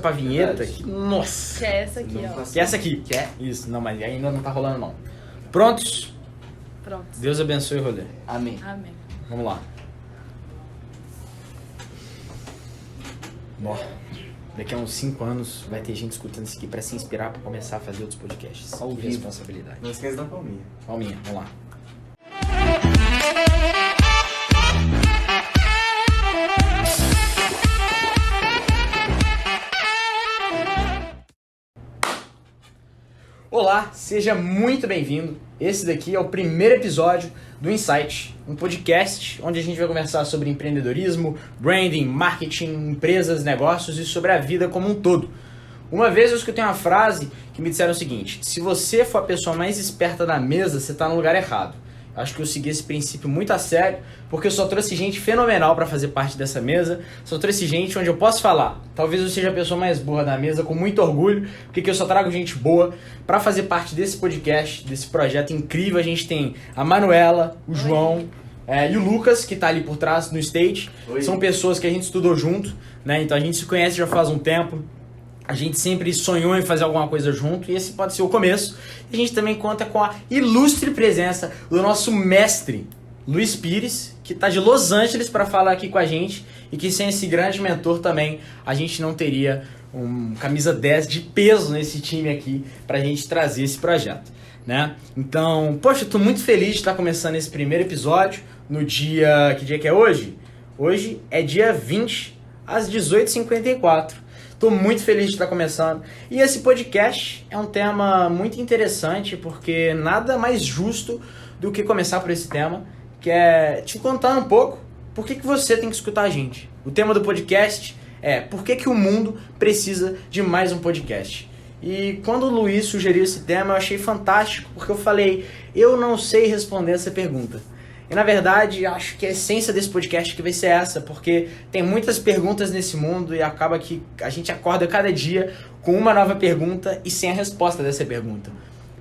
pra vinheta. Que, nossa! Que é essa aqui, ó. Que é essa aqui. Que é isso. Não, mas ainda não tá rolando, não. Prontos? Pronto. Deus abençoe o rolê. Amém. Amém. Vamos lá. Bom, daqui a uns 5 anos vai ter gente escutando isso aqui pra se inspirar pra começar a fazer outros podcasts. Ao Que vivo. responsabilidade. Não esqueça da palminha. Palminha, vamos lá. Olá, seja muito bem-vindo. Esse daqui é o primeiro episódio do Insight, um podcast onde a gente vai conversar sobre empreendedorismo, branding, marketing, empresas, negócios e sobre a vida como um todo. Uma vez eu escutei uma frase que me disseram o seguinte: se você for a pessoa mais esperta da mesa, você está no lugar errado. Acho que eu segui esse princípio muito a sério, porque eu só trouxe gente fenomenal para fazer parte dessa mesa, só trouxe gente onde eu posso falar. Talvez eu seja a pessoa mais boa da mesa, com muito orgulho, porque eu só trago gente boa para fazer parte desse podcast, desse projeto incrível. A gente tem a Manuela, o João e o Lucas, que tá ali por trás no stage. Oi. São pessoas que a gente estudou junto, né? Então a gente se conhece já faz um tempo. A gente sempre sonhou em fazer alguma coisa junto e esse pode ser o começo. E a gente também conta com a ilustre presença do nosso mestre, Luiz Pires, que está de Los Angeles para falar aqui com a gente e que sem esse grande mentor também a gente não teria um camisa 10 de peso nesse time aqui para a gente trazer esse projeto, né? Então, poxa, eu tô muito feliz de estar começando esse primeiro episódio no dia... Que dia que é hoje? Hoje é dia 20, às 18h54. Estou muito feliz de estar começando. E esse podcast é um tema muito interessante, porque nada mais justo do que começar por esse tema, que é te contar um pouco por que você tem que escutar a gente. O tema do podcast é por que o mundo precisa de mais um podcast. E quando o Luiz sugeriu esse tema, eu achei fantástico, porque eu falei, eu não sei responder essa pergunta. E na verdade, acho que a essência desse podcast que vai ser essa, porque tem muitas perguntas nesse mundo e acaba que a gente acorda cada dia com uma nova pergunta e sem a resposta dessa pergunta.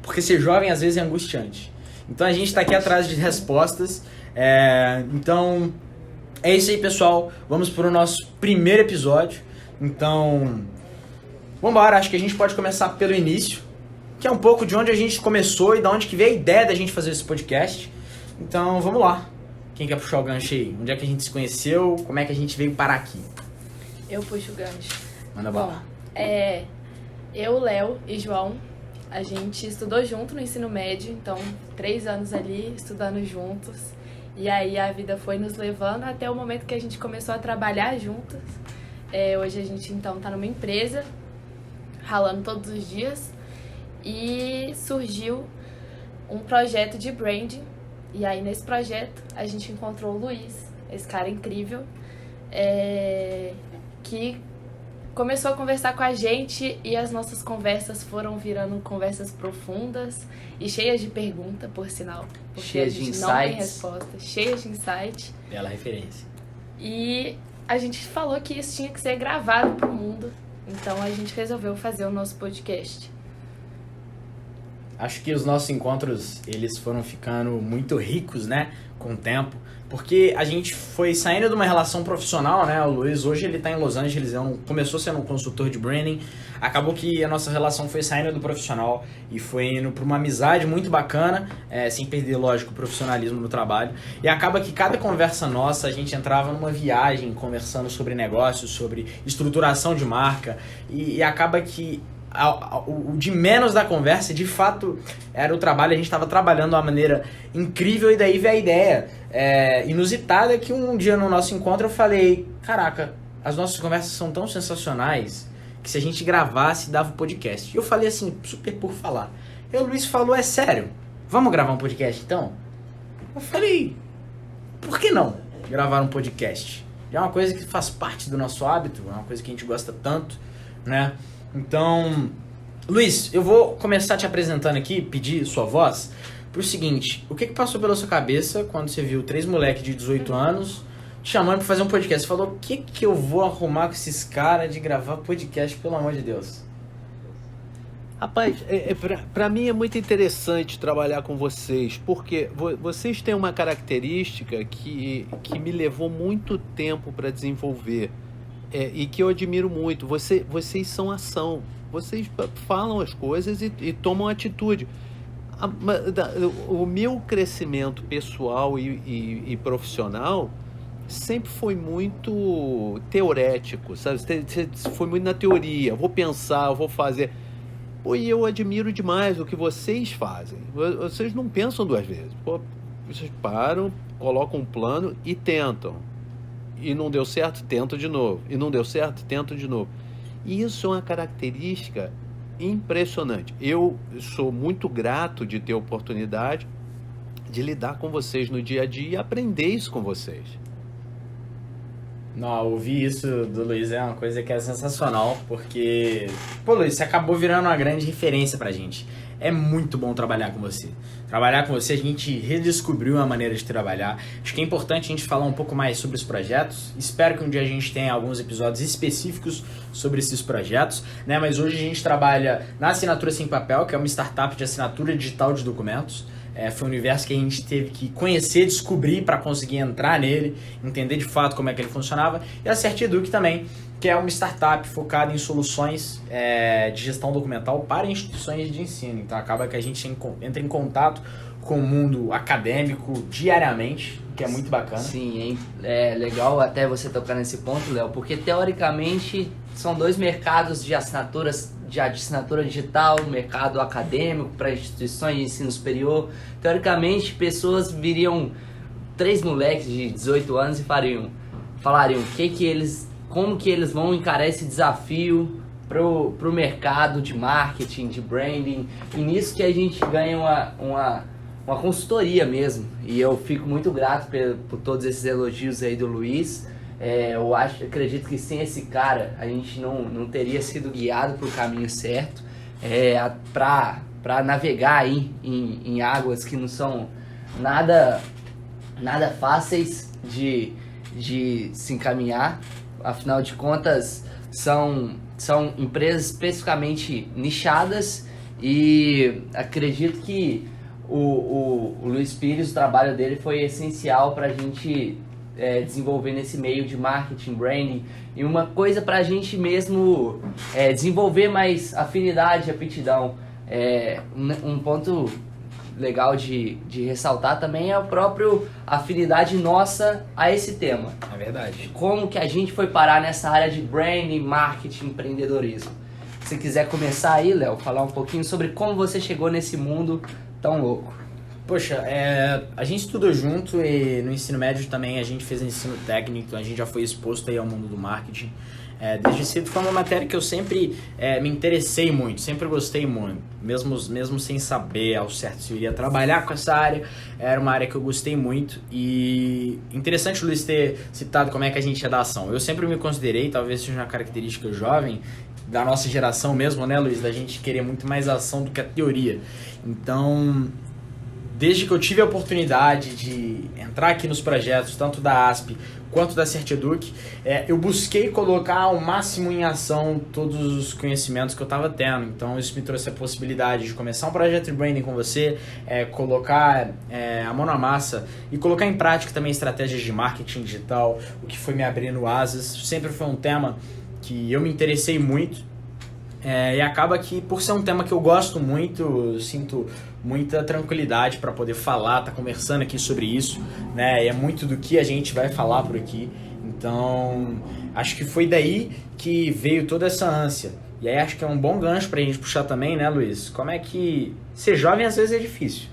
Porque ser jovem às vezes é angustiante. Então a gente está aqui atrás de respostas. Então é isso aí, pessoal. Vamos para o nosso primeiro episódio. Então, vamos embora. Acho que a gente pode começar pelo início, que é um pouco de onde a gente começou e de onde que veio a ideia da gente fazer esse podcast. Então, vamos lá. Quem quer puxar o gancho aí? Onde é que a gente se conheceu? Como é que a gente veio parar aqui? Eu puxo o gancho. Manda Bom, bala. eu, Léo e João, a gente estudou junto no ensino médio, então 3 anos ali estudando juntos. E aí a vida foi nos levando até o momento que a gente começou a trabalhar juntos. Hoje a gente então tá numa empresa, ralando todos os dias. E surgiu um projeto de branding. E aí, nesse projeto, a gente encontrou o Luiz, esse cara incrível, que começou a conversar com a gente e as nossas conversas foram virando conversas profundas e cheias de pergunta, por sinal. Porque Cheias a gente de não tem insights. resposta, cheias de insight. Bela referência. E a gente falou que isso tinha que ser gravado pro mundo. Então, a gente resolveu fazer o nosso podcast. Acho que os nossos encontros, eles foram ficando muito ricos, né, com o tempo, porque a gente foi saindo de uma relação profissional, né, o Luiz hoje ele tá em Los Angeles, começou sendo um consultor de branding, acabou que a nossa relação foi saindo do profissional e foi indo para uma amizade muito bacana, sem perder, lógico, o profissionalismo no trabalho, e acaba que cada conversa nossa, a gente entrava numa viagem conversando sobre negócios, sobre estruturação de marca, e acaba que o de menos da conversa, de fato, era o trabalho. A gente estava trabalhando de uma maneira incrível e daí veio a ideia inusitada que um dia no nosso encontro eu falei, caraca, as nossas conversas são tão sensacionais que se a gente gravasse, dava um podcast. E eu falei assim, super por falar. E o Luiz falou, é sério? Vamos gravar um podcast então? Eu falei, por que não gravar um podcast? É uma coisa que faz parte do nosso hábito, é uma coisa que a gente gosta tanto, né? Então, Luiz, eu vou começar te apresentando aqui, pedir sua voz, pro seguinte, o que passou pela sua cabeça quando você viu 3 moleques de 18 anos te chamando pra fazer um podcast? Você falou, o que eu vou arrumar com esses caras de gravar podcast, pelo amor de Deus? Rapaz, pra mim é muito interessante trabalhar com vocês, porque vocês têm uma característica que me levou muito tempo para desenvolver. e que eu admiro muito. Vocês são ação. Vocês falam as coisas e tomam atitude. O meu crescimento pessoal e profissional sempre foi muito teorético, sabe? Foi muito na teoria. Vou pensar, vou fazer. Pô, e eu admiro demais o que vocês fazem. Vocês não pensam duas vezes. Pô, vocês param, colocam um plano e tentam. E não deu certo, tento de novo. E não deu certo, tento de novo. E isso é uma característica impressionante. Eu sou muito grato de ter a oportunidade de lidar com vocês no dia a dia e aprender isso com vocês. Não, ouvir isso do Luiz é uma coisa que é sensacional, porque, pô, Luiz, você acabou virando uma grande referência pra gente. É muito bom trabalhar com você. Trabalhar com você, a gente redescobriu uma maneira de trabalhar. Acho que é importante a gente falar um pouco mais sobre os projetos. Espero que um dia a gente tenha alguns episódios específicos sobre esses projetos, né? Mas hoje a gente trabalha na Assinatura Sem Papel, que é uma startup de assinatura digital de documentos. Foi um universo que a gente teve que conhecer, descobrir para conseguir entrar nele, entender de fato como é que ele funcionava. E a Certeduc também, que é uma startup focada em soluções de gestão documental para instituições de ensino. Então acaba que a gente entra em contato com o mundo acadêmico diariamente, que é muito bacana. Sim, é legal até você tocar nesse ponto, Léo, porque teoricamente são dois mercados de assinaturas, de assinatura digital, mercado acadêmico para instituições de ensino superior. Teoricamente, pessoas viriam, 3 moleques de 18 anos e falariam como que eles vão encarar esse desafio pro mercado de marketing, de branding. E nisso que a gente ganha uma consultoria mesmo. E eu fico muito grato por todos esses elogios aí do Luiz. Eu acredito que sem esse cara a gente não teria sido guiado para o caminho certo, para navegar aí em águas que não são nada fáceis de se encaminhar. Afinal de contas, são empresas especificamente nichadas, e acredito que o Luiz Pires, o trabalho dele foi essencial para a gente desenvolver nesse meio de marketing, branding, e uma coisa para a gente mesmo desenvolver mais afinidade, aptidão. Um ponto legal de ressaltar também é a própria afinidade nossa a esse tema. É verdade. Como que a gente foi parar nessa área de branding, marketing, empreendedorismo. Se quiser começar aí, Léo, falar um pouquinho sobre como você chegou nesse mundo tão louco. Poxa, a gente estudou junto e no ensino médio também a gente fez ensino técnico, então a gente já foi exposto aí ao mundo do marketing. Desde cedo foi uma matéria que eu sempre me interessei muito, sempre gostei muito, mesmo sem saber ao certo se eu iria trabalhar com essa área, era uma área que eu gostei muito. E interessante o Luiz ter citado como é que a gente é da ação. Eu sempre me considerei, talvez seja uma característica jovem, da nossa geração mesmo, né, Luiz, da gente querer muito mais ação do que a teoria. Então, desde que eu tive a oportunidade de entrar aqui nos projetos, tanto da ASP quanto da Certeduc, eu busquei colocar ao máximo em ação todos os conhecimentos que eu estava tendo. Então isso me trouxe a possibilidade de começar um projeto de branding com você, colocar a mão na massa e colocar em prática também estratégias de marketing digital, o que foi me abrindo asas. Sempre foi um tema que eu me interessei muito. E acaba que, por ser um tema que eu gosto muito, eu sinto muita tranquilidade para poder falar, tá conversando aqui sobre isso, né? E é muito do que a gente vai falar por aqui. Então, acho que foi daí que veio toda essa ânsia. E aí acho que é um bom gancho pra gente puxar também, né, Luiz? Como é que ser jovem às vezes é difícil.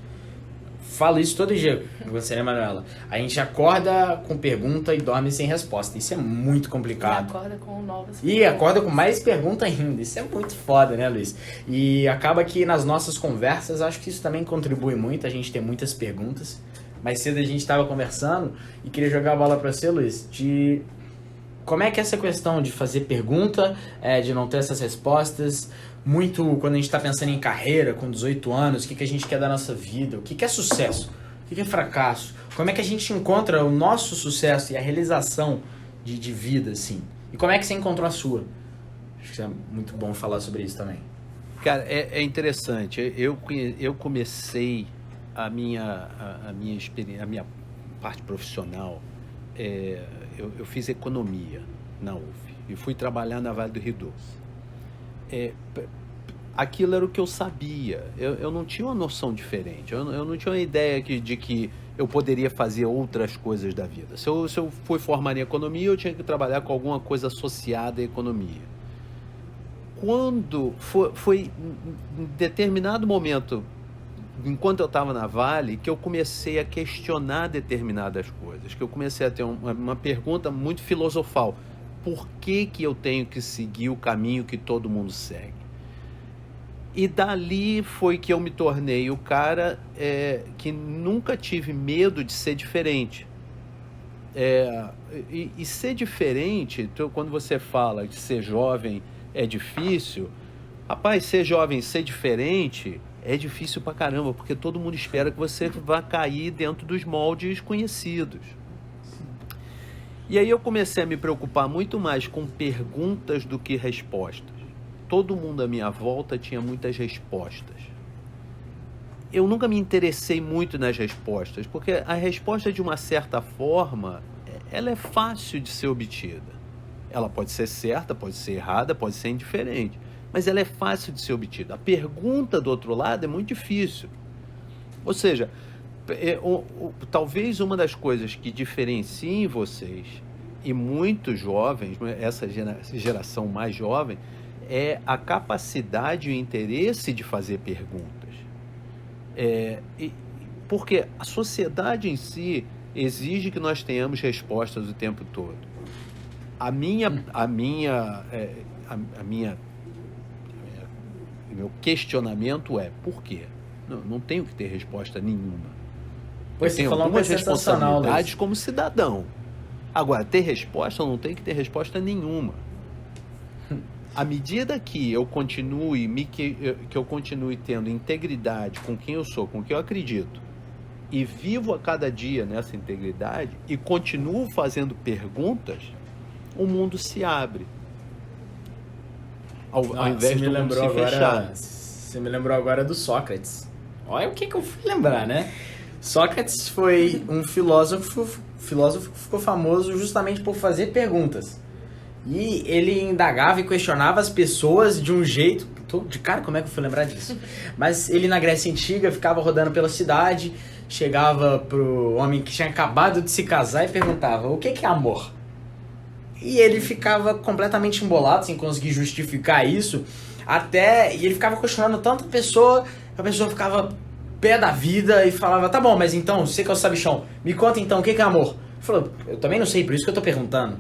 Falo isso todo dia com você, né, Manuela? A gente acorda com pergunta e dorme sem resposta. Isso é muito complicado. E acorda com novas E acorda com mais pergunta ainda. Isso é muito foda, né, Luiz? E acaba que nas nossas conversas, acho que isso também contribui muito. A gente tem muitas perguntas. Mais cedo a gente estava conversando e queria jogar a bola para você, Luiz, de como é que é essa questão de fazer pergunta, de não ter essas respostas. Muito quando a gente está pensando em carreira, com 18 anos, o que a gente quer da nossa vida, o que é sucesso, o que é fracasso, como é que a gente encontra o nosso sucesso e a realização de vida, assim. E como é que você encontrou a sua? Acho que é muito bom falar sobre isso também. Cara, é interessante. Eu comecei a minha experiência, a minha parte profissional. Eu fiz economia na UF. e fui trabalhar na Vale do Rio Doce. Aquilo era o que eu sabia. Eu não tinha uma noção diferente. Eu não tinha uma ideia de que eu poderia fazer outras coisas da vida. Se eu fui formar em economia, eu tinha que trabalhar com alguma coisa associada à economia. Quando foi em determinado momento, enquanto eu estava na Vale, que eu comecei a questionar determinadas coisas, que eu comecei a ter uma pergunta muito filosofal. Por que eu tenho que seguir o caminho que todo mundo segue? E dali foi que eu me tornei o cara que nunca tive medo de ser diferente. E ser diferente, quando você fala de ser jovem é difícil, rapaz, ser jovem, ser diferente é difícil pra caramba, porque todo mundo espera que você vá cair dentro dos moldes conhecidos. E aí eu comecei a me preocupar muito mais com perguntas do que respostas. Todo mundo à minha volta tinha muitas respostas. Eu nunca me interessei muito nas respostas, porque a resposta, de uma certa forma, ela é fácil de ser obtida. Ela pode ser certa, pode ser errada, pode ser indiferente, mas ela é fácil de ser obtida. A pergunta do outro lado é muito difícil. Ou seja, talvez uma das coisas que diferenciem vocês e muitos jovens, essa geração mais jovem, é a capacidade e o interesse de fazer perguntas. Porque a sociedade em si exige que nós tenhamos respostas o tempo todo. Meu questionamento é: por quê? Não tenho que ter resposta nenhuma. Pois eu tenho algumas responsabilidades como cidadão. Agora, ter resposta, eu não tenho que ter resposta nenhuma. À medida que eu continue que eu continue tendo integridade com quem eu sou, com o que eu acredito, e vivo a cada dia nessa integridade e continuo fazendo perguntas, o mundo se abre. Ao invés do mundo se fechar. Você me lembrou agora do Sócrates. Olha o que eu fui lembrar, né? Sócrates foi um filósofo que ficou famoso justamente por fazer perguntas. E ele indagava e questionava as pessoas de um jeito... Tô de cara, como é que eu fui lembrar disso? Mas ele, na Grécia Antiga, ficava rodando pela cidade, chegava pro homem que tinha acabado de se casar e perguntava: o que é amor? E ele ficava completamente embolado, sem conseguir justificar isso, e ele ficava questionando tanto a pessoa ficava pé da vida e falava: tá bom, mas então, você que é o sabichão, me conta então, o que é amor? Ele falou: eu também não sei, por isso que eu tô perguntando.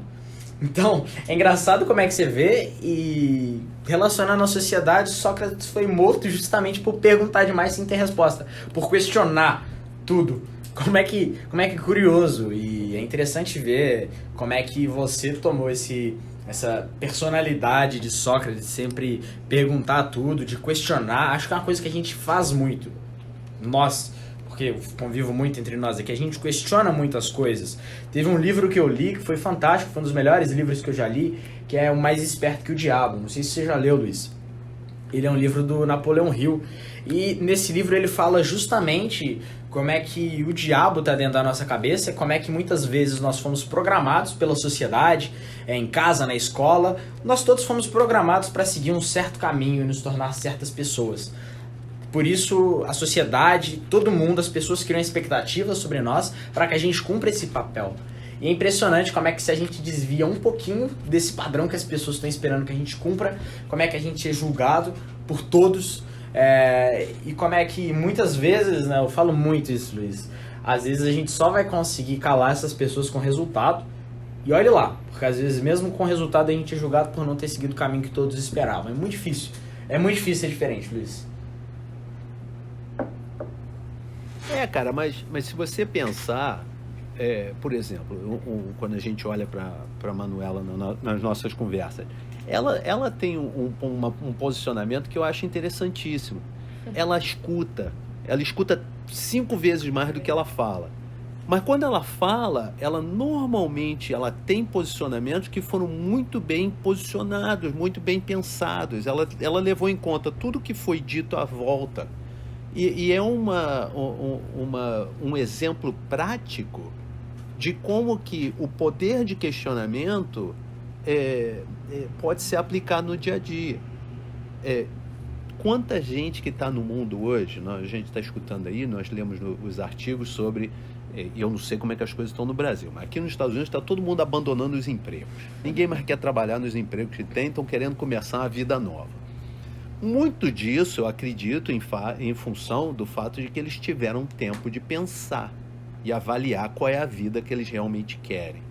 Então, é engraçado como é que você vê, e relacionando à sociedade, Sócrates foi morto justamente por perguntar demais sem ter resposta, por questionar tudo. Como é que curioso, e é interessante ver como é que você tomou essa personalidade de Sócrates, de sempre perguntar tudo, de questionar. Acho que é uma coisa que a gente faz muito, nós, porque eu convivo muito entre nós aqui, a gente questiona muitas coisas. Teve um livro que eu li que foi fantástico, foi um dos melhores livros que eu já li, que é O Mais Esperto que o Diabo. Não sei se você já leu, Luiz. Ele é um livro do Napoleão Hill, e nesse livro ele fala justamente como é que o diabo está dentro da nossa cabeça, como é que muitas vezes nós fomos programados pela sociedade, em casa, na escola, nós todos fomos programados para seguir um certo caminho e nos tornar certas pessoas. Por isso, a sociedade, todo mundo, as pessoas criam expectativas sobre nós para que a gente cumpra esse papel. E é impressionante como é que, se a gente desvia um pouquinho desse padrão que as pessoas estão esperando que a gente cumpra, como é que a gente é julgado por todos, e como é que muitas vezes, né, eu falo muito isso, Luiz, às vezes a gente só vai conseguir calar essas pessoas com resultado, e olhe lá, porque às vezes mesmo com resultado a gente é julgado por não ter seguido o caminho que todos esperavam. É muito difícil ser diferente, Luiz. Cara, mas se você pensar, por exemplo, quando a gente olha para a Manuela nas nossas conversas, ela tem um posicionamento que eu acho interessantíssimo. Ela escuta 5 vezes mais do que ela fala. Mas quando ela fala, normalmente tem posicionamentos que foram muito bem posicionados, muito bem pensados. Ela levou em conta tudo que foi dito à volta. E é um exemplo prático de como que o poder de questionamento pode ser aplicado no dia a dia. Quanta gente que está no mundo hoje, a gente está escutando aí, nós lemos os artigos sobre, e eu não sei como é que as coisas estão no Brasil, mas aqui nos Estados Unidos está todo mundo abandonando os empregos. Ninguém mais quer trabalhar nos empregos que tem, estão querendo começar uma vida nova. Muito disso, eu acredito, em função do fato de que eles tiveram tempo de pensar e avaliar qual é a vida que eles realmente querem.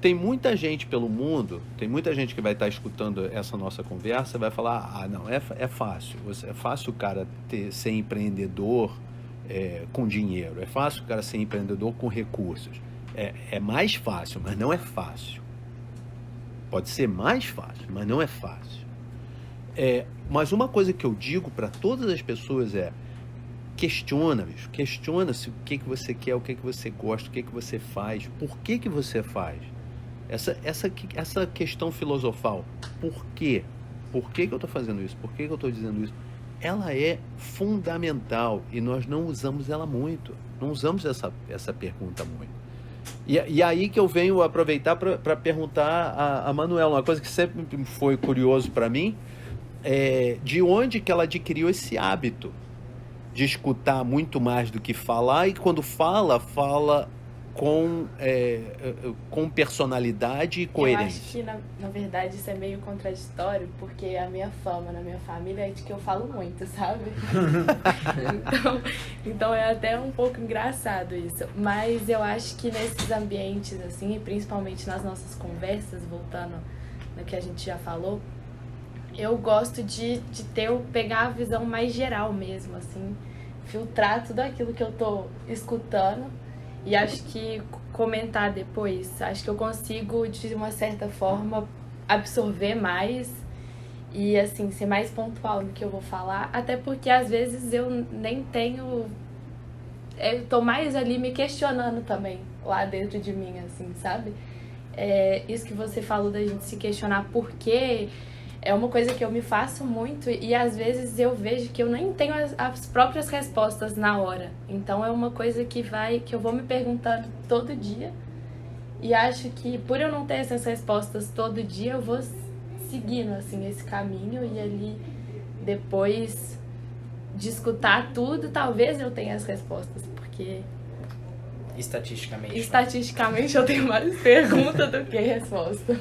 Tem muita gente pelo mundo, tem muita gente que vai estar escutando essa nossa conversa e vai falar, não, é fácil. É fácil o cara ser empreendedor com dinheiro, é fácil o cara ser empreendedor com recursos. É mais fácil, mas não é fácil. Pode ser mais fácil, mas não é fácil. Mas uma coisa que eu digo para todas as pessoas questiona, bicho. Questiona-se o que você quer, o que você gosta, o que você faz, por que você faz. Essa questão filosofal, por quê? Por que eu estou fazendo isso? Por que eu estou dizendo isso? Ela é fundamental e nós não usamos ela muito. Não usamos essa pergunta muito. E aí que eu venho aproveitar para perguntar a Manuela, uma coisa que sempre foi curioso para mim, de onde que ela adquiriu esse hábito de escutar muito mais do que falar, e quando fala com personalidade e coerência. Eu acho que, na verdade, isso é meio contraditório, porque a minha fama na minha família é de que eu falo muito, sabe? então é até um pouco engraçado isso. Mas eu acho que nesses ambientes, assim, e principalmente nas nossas conversas, voltando no que a gente já falou, eu gosto de pegar a visão mais geral mesmo, assim, filtrar tudo aquilo que eu tô escutando. E acho que comentar depois, acho que eu consigo, de uma certa forma, absorver mais e, assim, ser mais pontual no que eu vou falar. Até porque, às vezes, eu nem tenho... Eu tô mais ali me questionando também, lá dentro de mim, assim, sabe? Isso que você falou da gente se questionar por quê... É uma coisa que eu me faço muito e às vezes eu vejo que eu nem tenho as próprias respostas na hora. Então é uma coisa que eu vou me perguntando todo dia. E acho que por eu não ter essas respostas todo dia, eu vou seguindo assim esse caminho e ali depois de escutar tudo, talvez eu tenha as respostas, porque estatisticamente eu tenho mais perguntas do que resposta.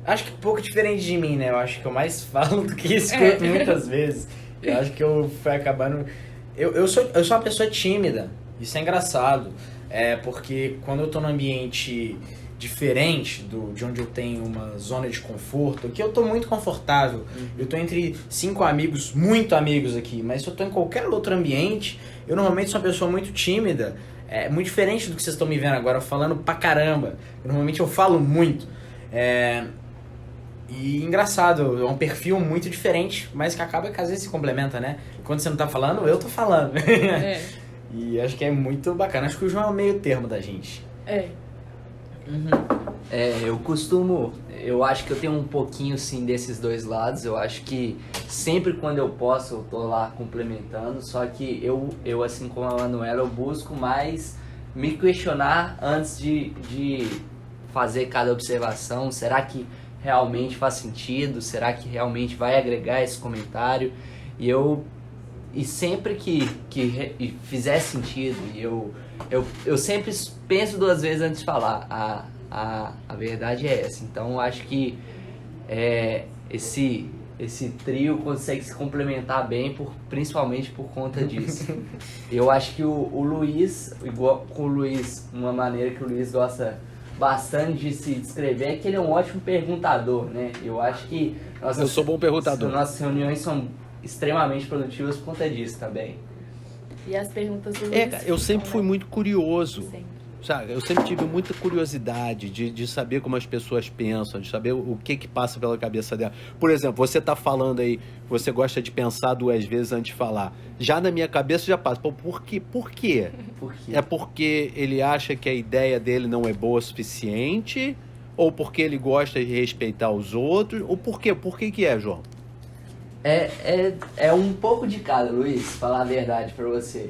Acho que um pouco diferente de mim, né? Eu acho que eu mais falo do que escuto muitas vezes. Eu acho que eu fui acabando... Eu sou uma pessoa tímida. Isso é engraçado. Porque quando eu tô num ambiente diferente de onde eu tenho uma zona de conforto, aqui eu tô muito confortável. Eu tô entre 5 amigos, muito amigos aqui. Mas se eu tô em qualquer outro ambiente, eu normalmente sou uma pessoa muito tímida. Muito diferente do que vocês estão me vendo agora, falando pra caramba. Normalmente eu falo muito. E engraçado, é um perfil muito diferente, mas que acaba que às vezes se complementa, né? Quando você não tá falando, eu tô falando. E acho que é muito bacana. Acho que o João é o meio termo da gente. Eu acho que eu tenho um pouquinho sim desses dois lados. Eu acho que sempre quando eu posso eu tô lá complementando, só que eu assim como a Manuela, eu busco mais me questionar antes de fazer cada observação. Será que realmente faz sentido? Será que realmente vai agregar esse comentário? E sempre que fizer sentido, eu sempre penso 2 vezes antes de falar. A verdade é essa. Então eu acho que esse trio consegue se complementar bem, principalmente por conta disso. Eu acho que o Luiz, igual com o Luiz, uma maneira que o Luiz gosta bastante de se descrever é que ele é um ótimo perguntador, né? Eu acho que eu sou bom perguntador. Nossas reuniões são extremamente produtivas por conta disso também. E as perguntas do Luiz? Eu sempre fui muito curioso. Sempre. Sabe? Eu sempre tive muita curiosidade de saber como as pessoas pensam, de saber o que passa pela cabeça dela. Por exemplo, você está falando aí, você gosta de pensar 2 vezes antes de falar. Já na minha cabeça já passa. Por quê? Por quê? É porque ele acha que a ideia dele não é boa o suficiente? Ou porque ele gosta de respeitar os outros? Ou por quê? Por que é, João? É um pouco de cada, Luiz, falar a verdade pra você.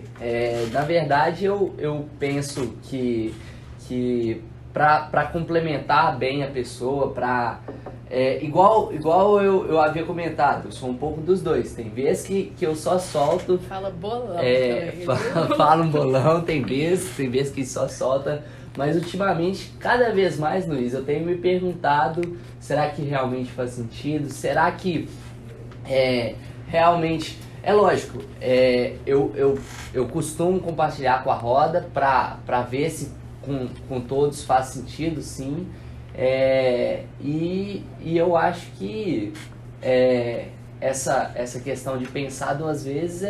Na verdade, eu penso que pra complementar bem a pessoa, igual eu havia comentado, eu sou um pouco dos dois. Tem vezes que eu só solto. Fala bolão também. Fala um bolão, tem vezes que só solta. Mas ultimamente, cada vez mais, Luiz, eu tenho me perguntado, será que realmente faz sentido? Será que realmente... É lógico, eu costumo compartilhar com a roda pra ver se com todos faz sentido, sim. E eu acho que essa questão de pensar duas vezes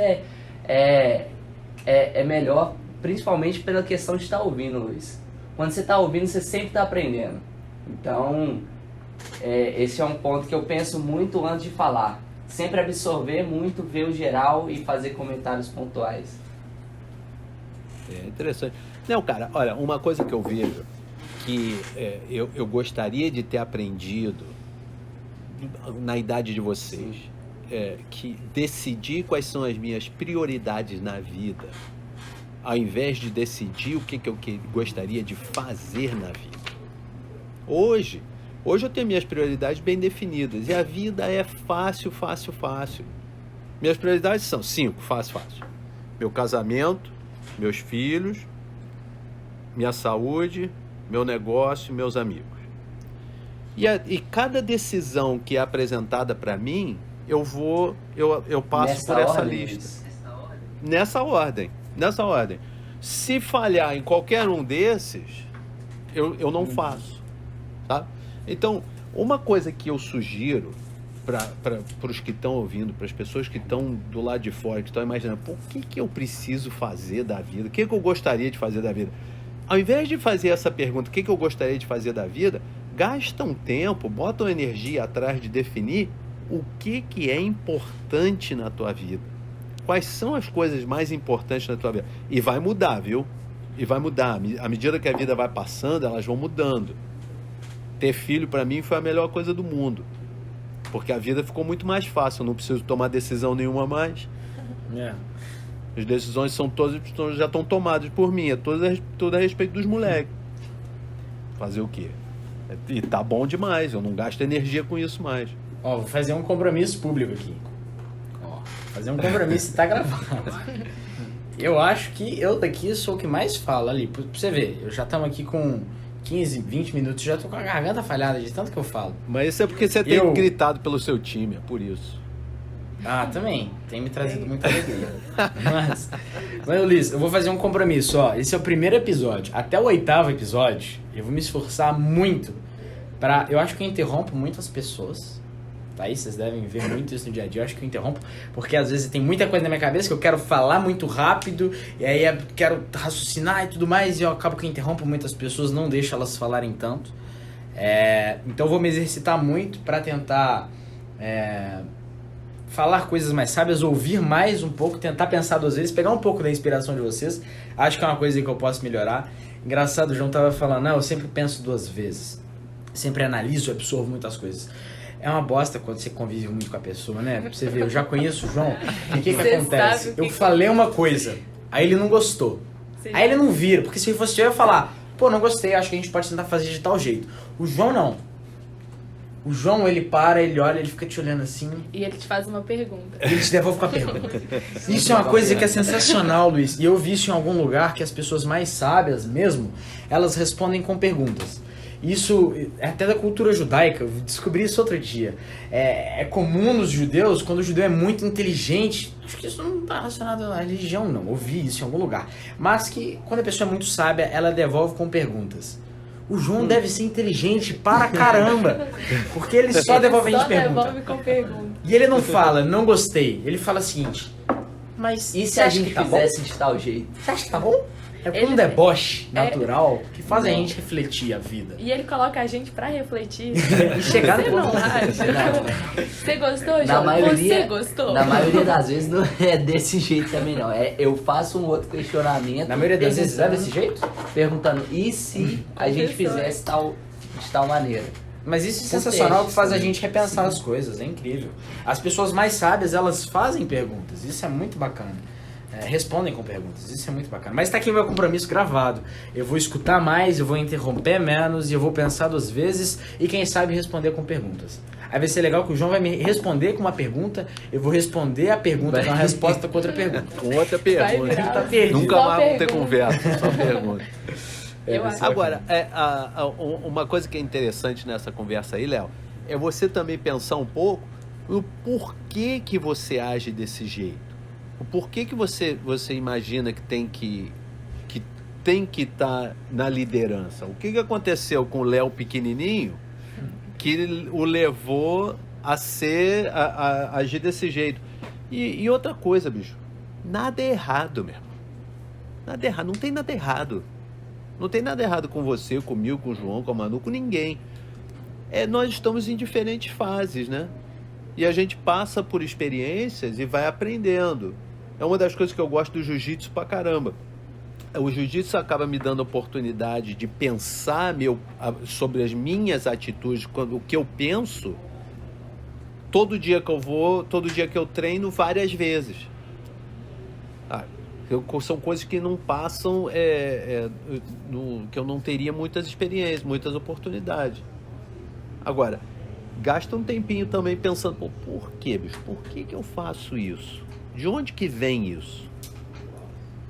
é melhor, principalmente pela questão de estar ouvindo, Luiz. Quando você está ouvindo, você sempre está aprendendo. Então, esse é um ponto que eu penso muito antes de falar. Sempre absorver muito, ver o geral e fazer comentários pontuais. É interessante. Não, cara, olha, uma coisa que eu vejo que eu gostaria de ter aprendido na idade de vocês, que decidir quais são as minhas prioridades na vida, ao invés de decidir o que eu gostaria de fazer na vida. Hoje eu tenho minhas prioridades bem definidas e a vida é fácil. Minhas prioridades são 5, fácil. Meu casamento, meus filhos, minha saúde, meu negócio, meus amigos. E cada decisão que é apresentada para mim, eu passo por essa lista. Nessa ordem. Se falhar em qualquer um desses, eu não faço, tá? Então, uma coisa que eu sugiro para os que estão ouvindo, para as pessoas que estão do lado de fora, que estão imaginando, o que eu preciso fazer da vida? O que eu gostaria de fazer da vida? Ao invés de fazer essa pergunta, o que eu gostaria de fazer da vida, gasta um tempo, bota uma energia atrás de definir o que é importante na tua vida. Quais são as coisas mais importantes na tua vida? E vai mudar, viu? E vai mudar. À medida que a vida vai passando, elas vão mudando. Ter filho, para mim, foi a melhor coisa do mundo. Porque a vida ficou muito mais fácil. Eu não preciso tomar decisão nenhuma mais. As decisões já estão tomadas por mim. Tudo a respeito dos moleques. Fazer o quê? E tá bom demais. Eu não gasto energia com isso mais. Vou fazer um compromisso público aqui. Fazer um compromisso e tá gravado. Eu acho que eu daqui sou o que mais falo ali. Pra você ver, eu já estamos aqui com 15, 20 minutos, já tô com a garganta falhada de tanto que eu falo. Mas isso é porque você tem gritado pelo seu time, é por isso. Também. Tem me trazido muita alegria. Mas, Luiz, eu vou fazer um compromisso, Esse é o primeiro episódio. Até o 8º episódio, eu vou me esforçar muito eu acho que eu interrompo muitas pessoas. Tá aí, vocês devem ver muito isso no dia a dia. Eu acho que eu interrompo, porque às vezes tem muita coisa na minha cabeça que eu quero falar muito rápido, e aí eu quero raciocinar e tudo mais, e eu acabo que eu interrompo muitas pessoas, não deixo elas falarem tanto. Então eu vou me exercitar muito para tentar falar coisas mais sábias, ouvir mais um pouco, tentar pensar 2 vezes, pegar um pouco da inspiração de vocês. Acho que é uma coisa que eu posso melhorar. Engraçado, o João tava falando, eu sempre penso 2 vezes. Sempre analiso e absorvo muitas coisas. É uma bosta quando você convive muito com a pessoa, né? Pra você ver, eu já conheço o João. O que acontece? Eu falei uma coisa, aí ele não gostou. Sim. Aí ele não vira, porque se fosse eu ia falar, não gostei, acho que a gente pode tentar fazer de tal jeito. O João não. O João, ele para, ele olha, ele fica te olhando assim. E ele te faz uma pergunta. Ele te devolve com a pergunta. Isso é uma coisa que é sensacional, Luiz. E eu vi isso em algum lugar, que as pessoas mais sábias mesmo, elas respondem com perguntas. Isso é até da cultura judaica, eu descobri isso outro dia. É comum nos judeus, quando o judeu é muito inteligente, acho que isso não está relacionado à religião não, ouvi isso em algum lugar, mas que quando a pessoa é muito sábia, ela devolve com perguntas. O João deve ser inteligente para caramba, porque ele só devolve a gente pergunta. Com pergunta. E ele não fala, não gostei, ele fala o seguinte, mas e se a gente fizesse de tal jeito? Você acha que tá bom? É um deboche natural que faz a gente refletir a vida. E ele coloca a gente pra refletir. E chegar no ponto. Você gostou, João? Você gostou? Na maioria das vezes não é desse jeito também, não. Eu faço um outro questionamento. Na maioria das vezes é desse jeito? Perguntando, e se a gente fizesse de tal maneira? Mas isso é sensacional, que faz a gente repensar as coisas, é incrível. As pessoas mais sábias, elas fazem perguntas, isso é muito bacana. respondem com perguntas. Isso é muito bacana. Mas tá aqui o meu compromisso gravado. Eu vou escutar mais, eu vou interromper menos, e eu vou pensar 2 vezes e quem sabe responder com perguntas. Aí vai ser legal que o João vai me responder com uma pergunta, eu vou responder a pergunta com uma resposta com outra pergunta. Com outra pergunta. virar. Tá perdido. Nunca Só mais vamos ter pergunta. conversa, só pergunta. Eu acho. Agora, uma coisa que é interessante nessa conversa aí, Léo, é você também pensar um pouco no porquê que você age desse jeito. O porquê que você imagina que tem que estar na liderança. O que aconteceu com o Léo pequenininho que o levou a agir desse jeito? E outra coisa, bicho, nada é errado, meu irmão. Nada é errado, não tem nada errado. Não tem nada errado com você, comigo, com o João, com a Manu, com ninguém. Nós estamos em diferentes fases, né? E a gente passa por experiências e vai aprendendo. É uma das coisas que eu gosto do jiu-jitsu pra caramba. O jiu-jitsu acaba me dando a oportunidade de pensar sobre as minhas atitudes, o que eu penso, todo dia que eu vou, todo dia que eu treino, várias vezes. São coisas que não passam, que eu não teria muitas experiências, muitas oportunidades. Agora, gasta um tempinho também pensando, por quê, bicho? Por que eu faço isso? De onde que vem isso?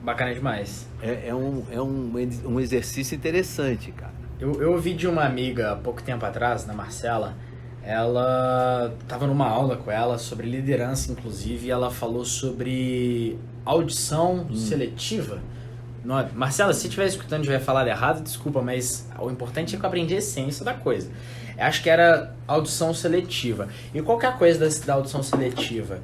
Bacana demais. É um exercício interessante, cara. Eu ouvi de uma amiga há pouco tempo atrás, na Marcela, ela estava numa aula com ela sobre liderança, inclusive, e ela falou sobre audição seletiva. Marcela, se estiver escutando e tiver falado errado, desculpa, mas o importante é que eu aprendi a essência da coisa. Eu acho que era audição seletiva. E qualquer coisa da audição seletiva,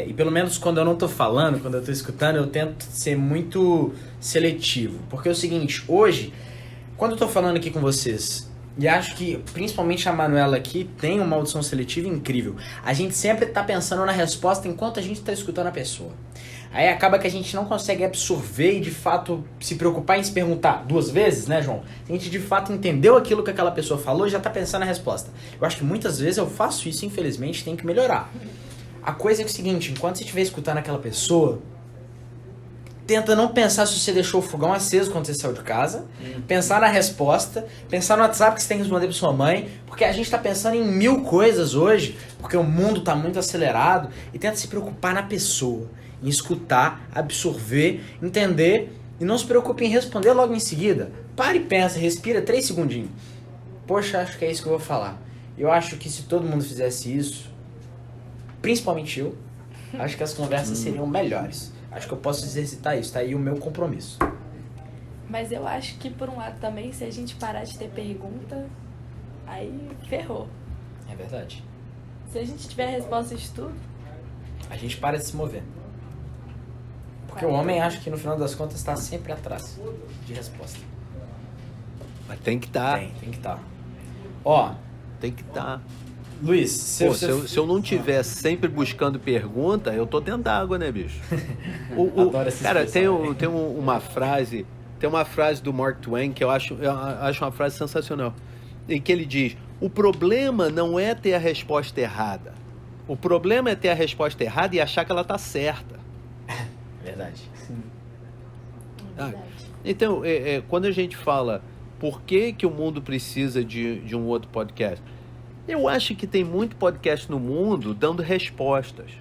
e pelo menos quando eu não tô falando, quando eu tô escutando, eu tento ser muito seletivo. Porque é o seguinte, hoje, quando eu tô falando aqui com vocês, e acho que principalmente a Manuela aqui tem uma audição seletiva incrível, a gente sempre tá pensando na resposta enquanto a gente tá escutando a pessoa. Aí acaba que a gente não consegue absorver e de fato se preocupar em se perguntar 2 vezes, né, João? A gente de fato entendeu aquilo que aquela pessoa falou e já tá pensando na resposta. Eu acho que muitas vezes eu faço isso, infelizmente, tem que melhorar. A coisa é, o seguinte, enquanto você estiver escutando aquela pessoa, tenta não pensar se você deixou o fogão aceso quando você saiu de casa, pensar na resposta, pensar no WhatsApp que você tem que responder pra sua mãe, porque a gente tá pensando em 1000 coisas hoje, porque o mundo tá muito acelerado, e tenta se preocupar na pessoa, em escutar, absorver, entender, e não se preocupe em responder logo em seguida. Para e pensa, respira 3 segundinhos. Poxa, acho que é isso que eu vou falar. Eu acho que se todo mundo fizesse isso, principalmente eu, acho que as conversas seriam melhores. Acho que eu posso exercitar isso, tá aí o meu compromisso. Mas eu acho que, por um lado também, se a gente parar de ter pergunta, aí ferrou. É verdade. Se a gente tiver resposta de tudo... A gente para de se mover. Porque o homem acha que no final das contas está sempre atrás de resposta. Mas tem que estar. Tem que estar. Ó, Tem que estar. Luiz, Se eu não tiver sempre buscando pergunta, eu tô dentro d'água, né, bicho? Adoro essa Cara, expressão, tem uma frase do Mark Twain que eu acho uma frase sensacional, em que ele diz: o problema não é ter a resposta errada. O problema é ter a resposta errada e achar que ela tá certa. Verdade. Verdade. Então, quando a gente fala por que o mundo precisa de um outro podcast, eu acho que tem muito podcast no mundo dando respostas.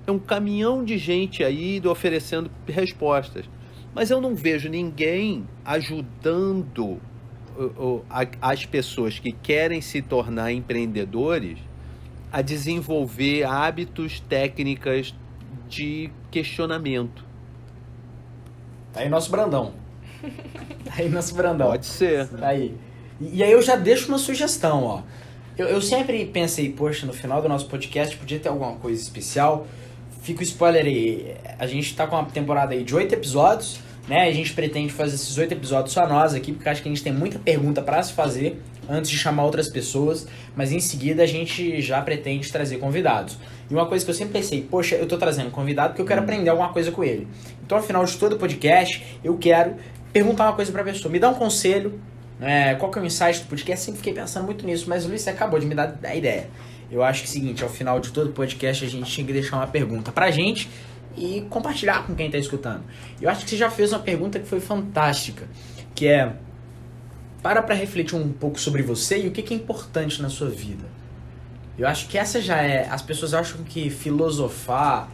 É um caminhão de gente aí oferecendo respostas. Mas eu não vejo ninguém ajudando as pessoas que querem se tornar empreendedores a desenvolver hábitos, técnicas de questionamento. Tá aí nosso Brandão. Tá aí nosso Brandão. Pode ser. Tá aí. E aí eu já deixo uma sugestão, ó. Eu sempre pensei, poxa, no final do nosso podcast podia ter alguma coisa especial. Fica o spoiler aí. A gente tá com uma temporada aí de 8 episódios, né? A gente pretende fazer esses 8 episódios só nós aqui, porque acho que a gente tem muita pergunta pra se fazer antes de chamar outras pessoas, mas em seguida a gente já pretende trazer convidados. E uma coisa que eu sempre pensei, poxa, eu tô trazendo convidado porque eu quero aprender alguma coisa com ele. Então, ao final de todo o podcast, eu quero perguntar uma coisa pra pessoa. Me dá um conselho, qual que é o insight do podcast? Sempre fiquei pensando muito nisso, mas o Luiz, você acabou de me dar a ideia. Eu acho que é o seguinte, ao final de todo o podcast, a gente tinha que deixar uma pergunta pra gente e compartilhar com quem está escutando. Eu acho que você já fez uma pergunta que foi fantástica, que é, para refletir um pouco sobre você e o que é importante na sua vida. Eu acho que essa já é... As pessoas acham que filosofar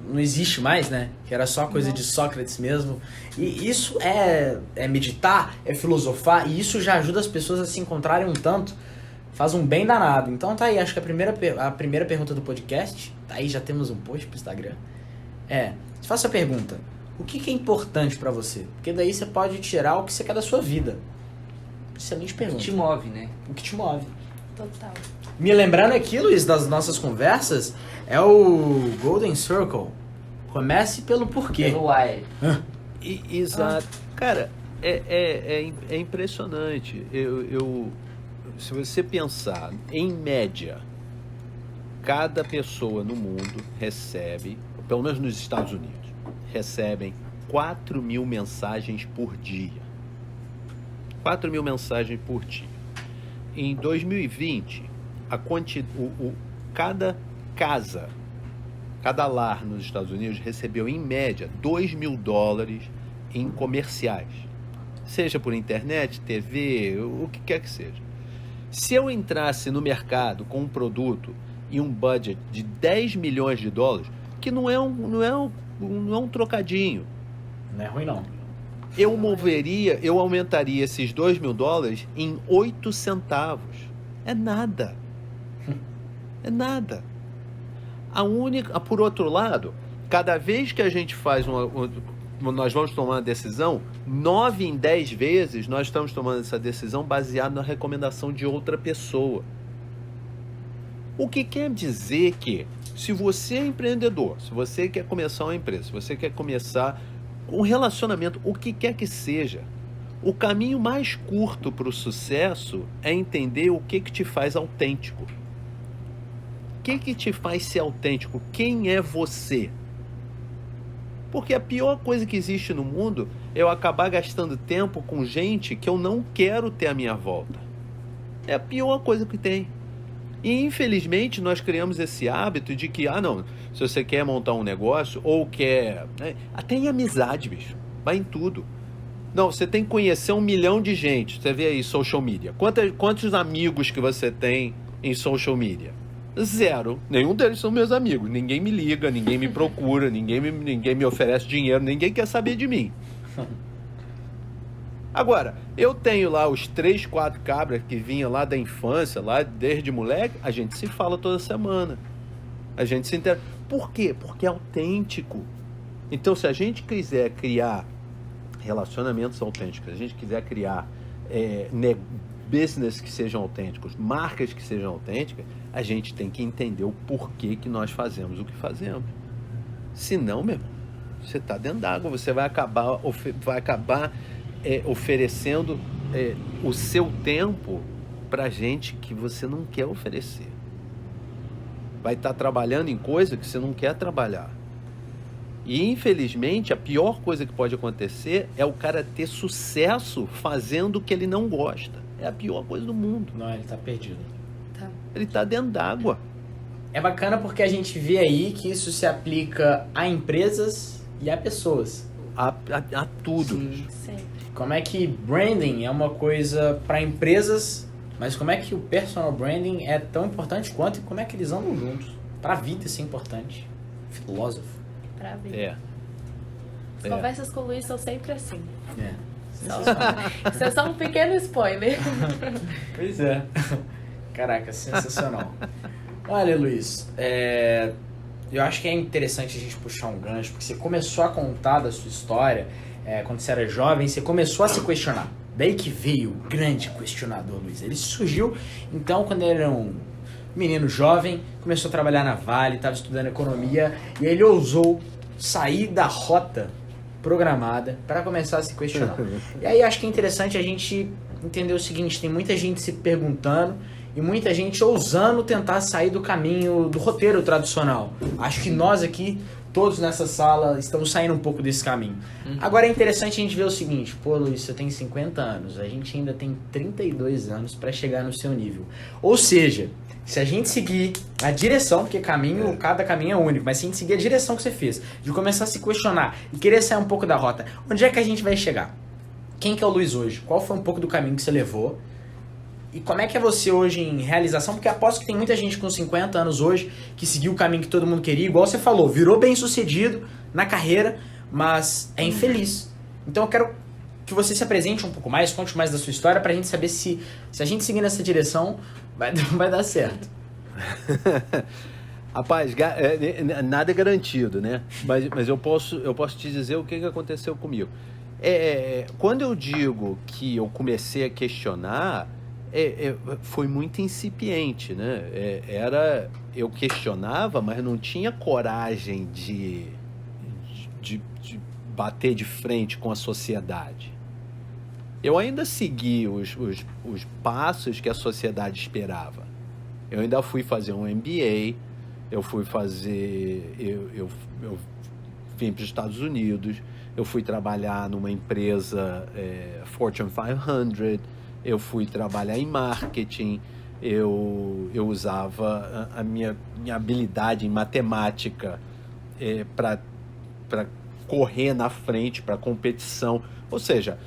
não existe mais, né? Que era só coisa de Sócrates mesmo. E isso é meditar, é filosofar, e isso já ajuda as pessoas a se encontrarem um tanto. Faz um bem danado. Então tá aí, acho que a primeira pergunta do podcast, tá aí, já temos um post pro Instagram. Faça a pergunta: o que é importante pra você? Porque daí você pode tirar o que você quer da sua vida. Excelente pergunta. O que te move, né? O que te move. Total. Me lembrando aqui, Luiz, das nossas conversas, é o Golden Circle. Comece pelo porquê. Pelo why. Exato. Cara, é impressionante. Se você pensar, em média, cada pessoa no mundo recebe, pelo menos nos Estados Unidos, recebem 4.000 mensagens por dia. 4.000 mensagens por dia. Em 2020, cada casa, cada lar nos Estados Unidos recebeu, em média, $2.000 em comerciais. Seja por internet, TV, o que quer que seja. Se eu entrasse no mercado com um produto e um budget de $10 milhões, que não é um trocadinho. Não é ruim, não. Eu aumentaria esses $2.000 em 8 centavos. É nada. É nada. Por outro lado, cada vez que a gente faz nós vamos tomar uma decisão, 9 em 10 vezes nós estamos tomando essa decisão baseada na recomendação de outra pessoa. O que quer dizer que, se você é empreendedor, se você quer começar uma empresa, se você quer começar um relacionamento, o que quer que seja, o caminho mais curto para o sucesso é entender o que te faz autêntico. O que te faz ser autêntico? Quem é você? Porque a pior coisa que existe no mundo é eu acabar gastando tempo com gente que eu não quero ter à minha volta. É a pior coisa que tem. E infelizmente nós criamos esse hábito de que, se você quer montar um negócio ou quer... Até em amizade, bicho. Vai em tudo. Não, você tem que conhecer 1 milhão de gente. Você vê aí social media. Quantos amigos que você tem em social media? 0. Nenhum deles são meus amigos. Ninguém me liga, ninguém me procura, ninguém me oferece dinheiro, ninguém quer saber de mim. Agora, eu tenho lá os 3, 4 cabras que vinham lá da infância, lá desde moleque, a gente se fala toda semana. A gente se interessa. Por quê? Porque é autêntico. Então, se a gente quiser criar relacionamentos autênticos, se a gente quiser criar business que sejam autênticos, marcas que sejam autênticas, a gente tem que entender o porquê que nós fazemos o que fazemos. Senão, meu irmão, você está dentro d'água, você vai acabar oferecendo o seu tempo para gente que você não quer oferecer. Vai estar trabalhando em coisa que você não quer trabalhar. E, infelizmente, a pior coisa que pode acontecer é o cara ter sucesso fazendo o que ele não gosta. É a pior coisa do mundo. Não, ele tá perdido. Tá. Ele tá dentro d'água. É bacana porque a gente vê aí que isso se aplica a empresas e a pessoas. A tudo. Sim. Sempre. Como é que branding é uma coisa para empresas, mas como é que o personal branding é tão importante quanto, e como é que eles andam juntos? Para a vida isso é importante. Filósofo. Pra vida. É. As conversas com o Luiz são sempre assim. Sensacional. Isso é só um pequeno spoiler. Pois é. Caraca, sensacional. Olha, Luiz, eu acho que é interessante a gente puxar um gancho, porque você começou a contar da sua história, quando você era jovem, você começou a se questionar. Daí que veio o grande questionador, Luiz. Ele surgiu, então, quando ele era um menino jovem, começou a trabalhar na Vale, estava estudando economia, e ele ousou sair da rota programada para começar a se questionar. E aí acho que é interessante a gente entender o seguinte: tem muita gente se perguntando e muita gente ousando tentar sair do caminho do roteiro tradicional. Acho que nós aqui todos nessa sala estamos saindo um pouco desse caminho. Agora é interessante a gente ver o seguinte, pô, Luiz, você tem 50 anos, a gente ainda tem 32 anos para chegar no seu nível. Ou seja, se a gente seguir a direção, porque cada caminho é único, mas se a gente seguir a direção que você fez, de começar a se questionar e querer sair um pouco da rota, onde é que a gente vai chegar? Quem que é o Luiz hoje? Qual foi um pouco do caminho que você levou? E como é que é você hoje em realização? Porque aposto que tem muita gente com 50 anos hoje que seguiu o caminho que todo mundo queria, igual você falou, virou bem sucedido na carreira, mas é infeliz. Então eu quero que você se apresente um pouco mais, conte mais da sua história pra gente saber se a gente seguir nessa direção vai dar certo. Rapaz, nada é garantido, né? Mas eu posso te dizer o que aconteceu comigo. Quando eu digo que eu comecei a questionar, foi muito incipiente, né? Eu questionava, mas não tinha coragem de bater de frente com a sociedade. Eu ainda segui os passos que a sociedade esperava. Eu ainda fui fazer um MBA, eu vim para os Estados Unidos, eu fui trabalhar numa empresa Fortune 500, eu fui trabalhar em marketing, eu usava a minha habilidade em matemática para correr na frente, para competição. Ou seja,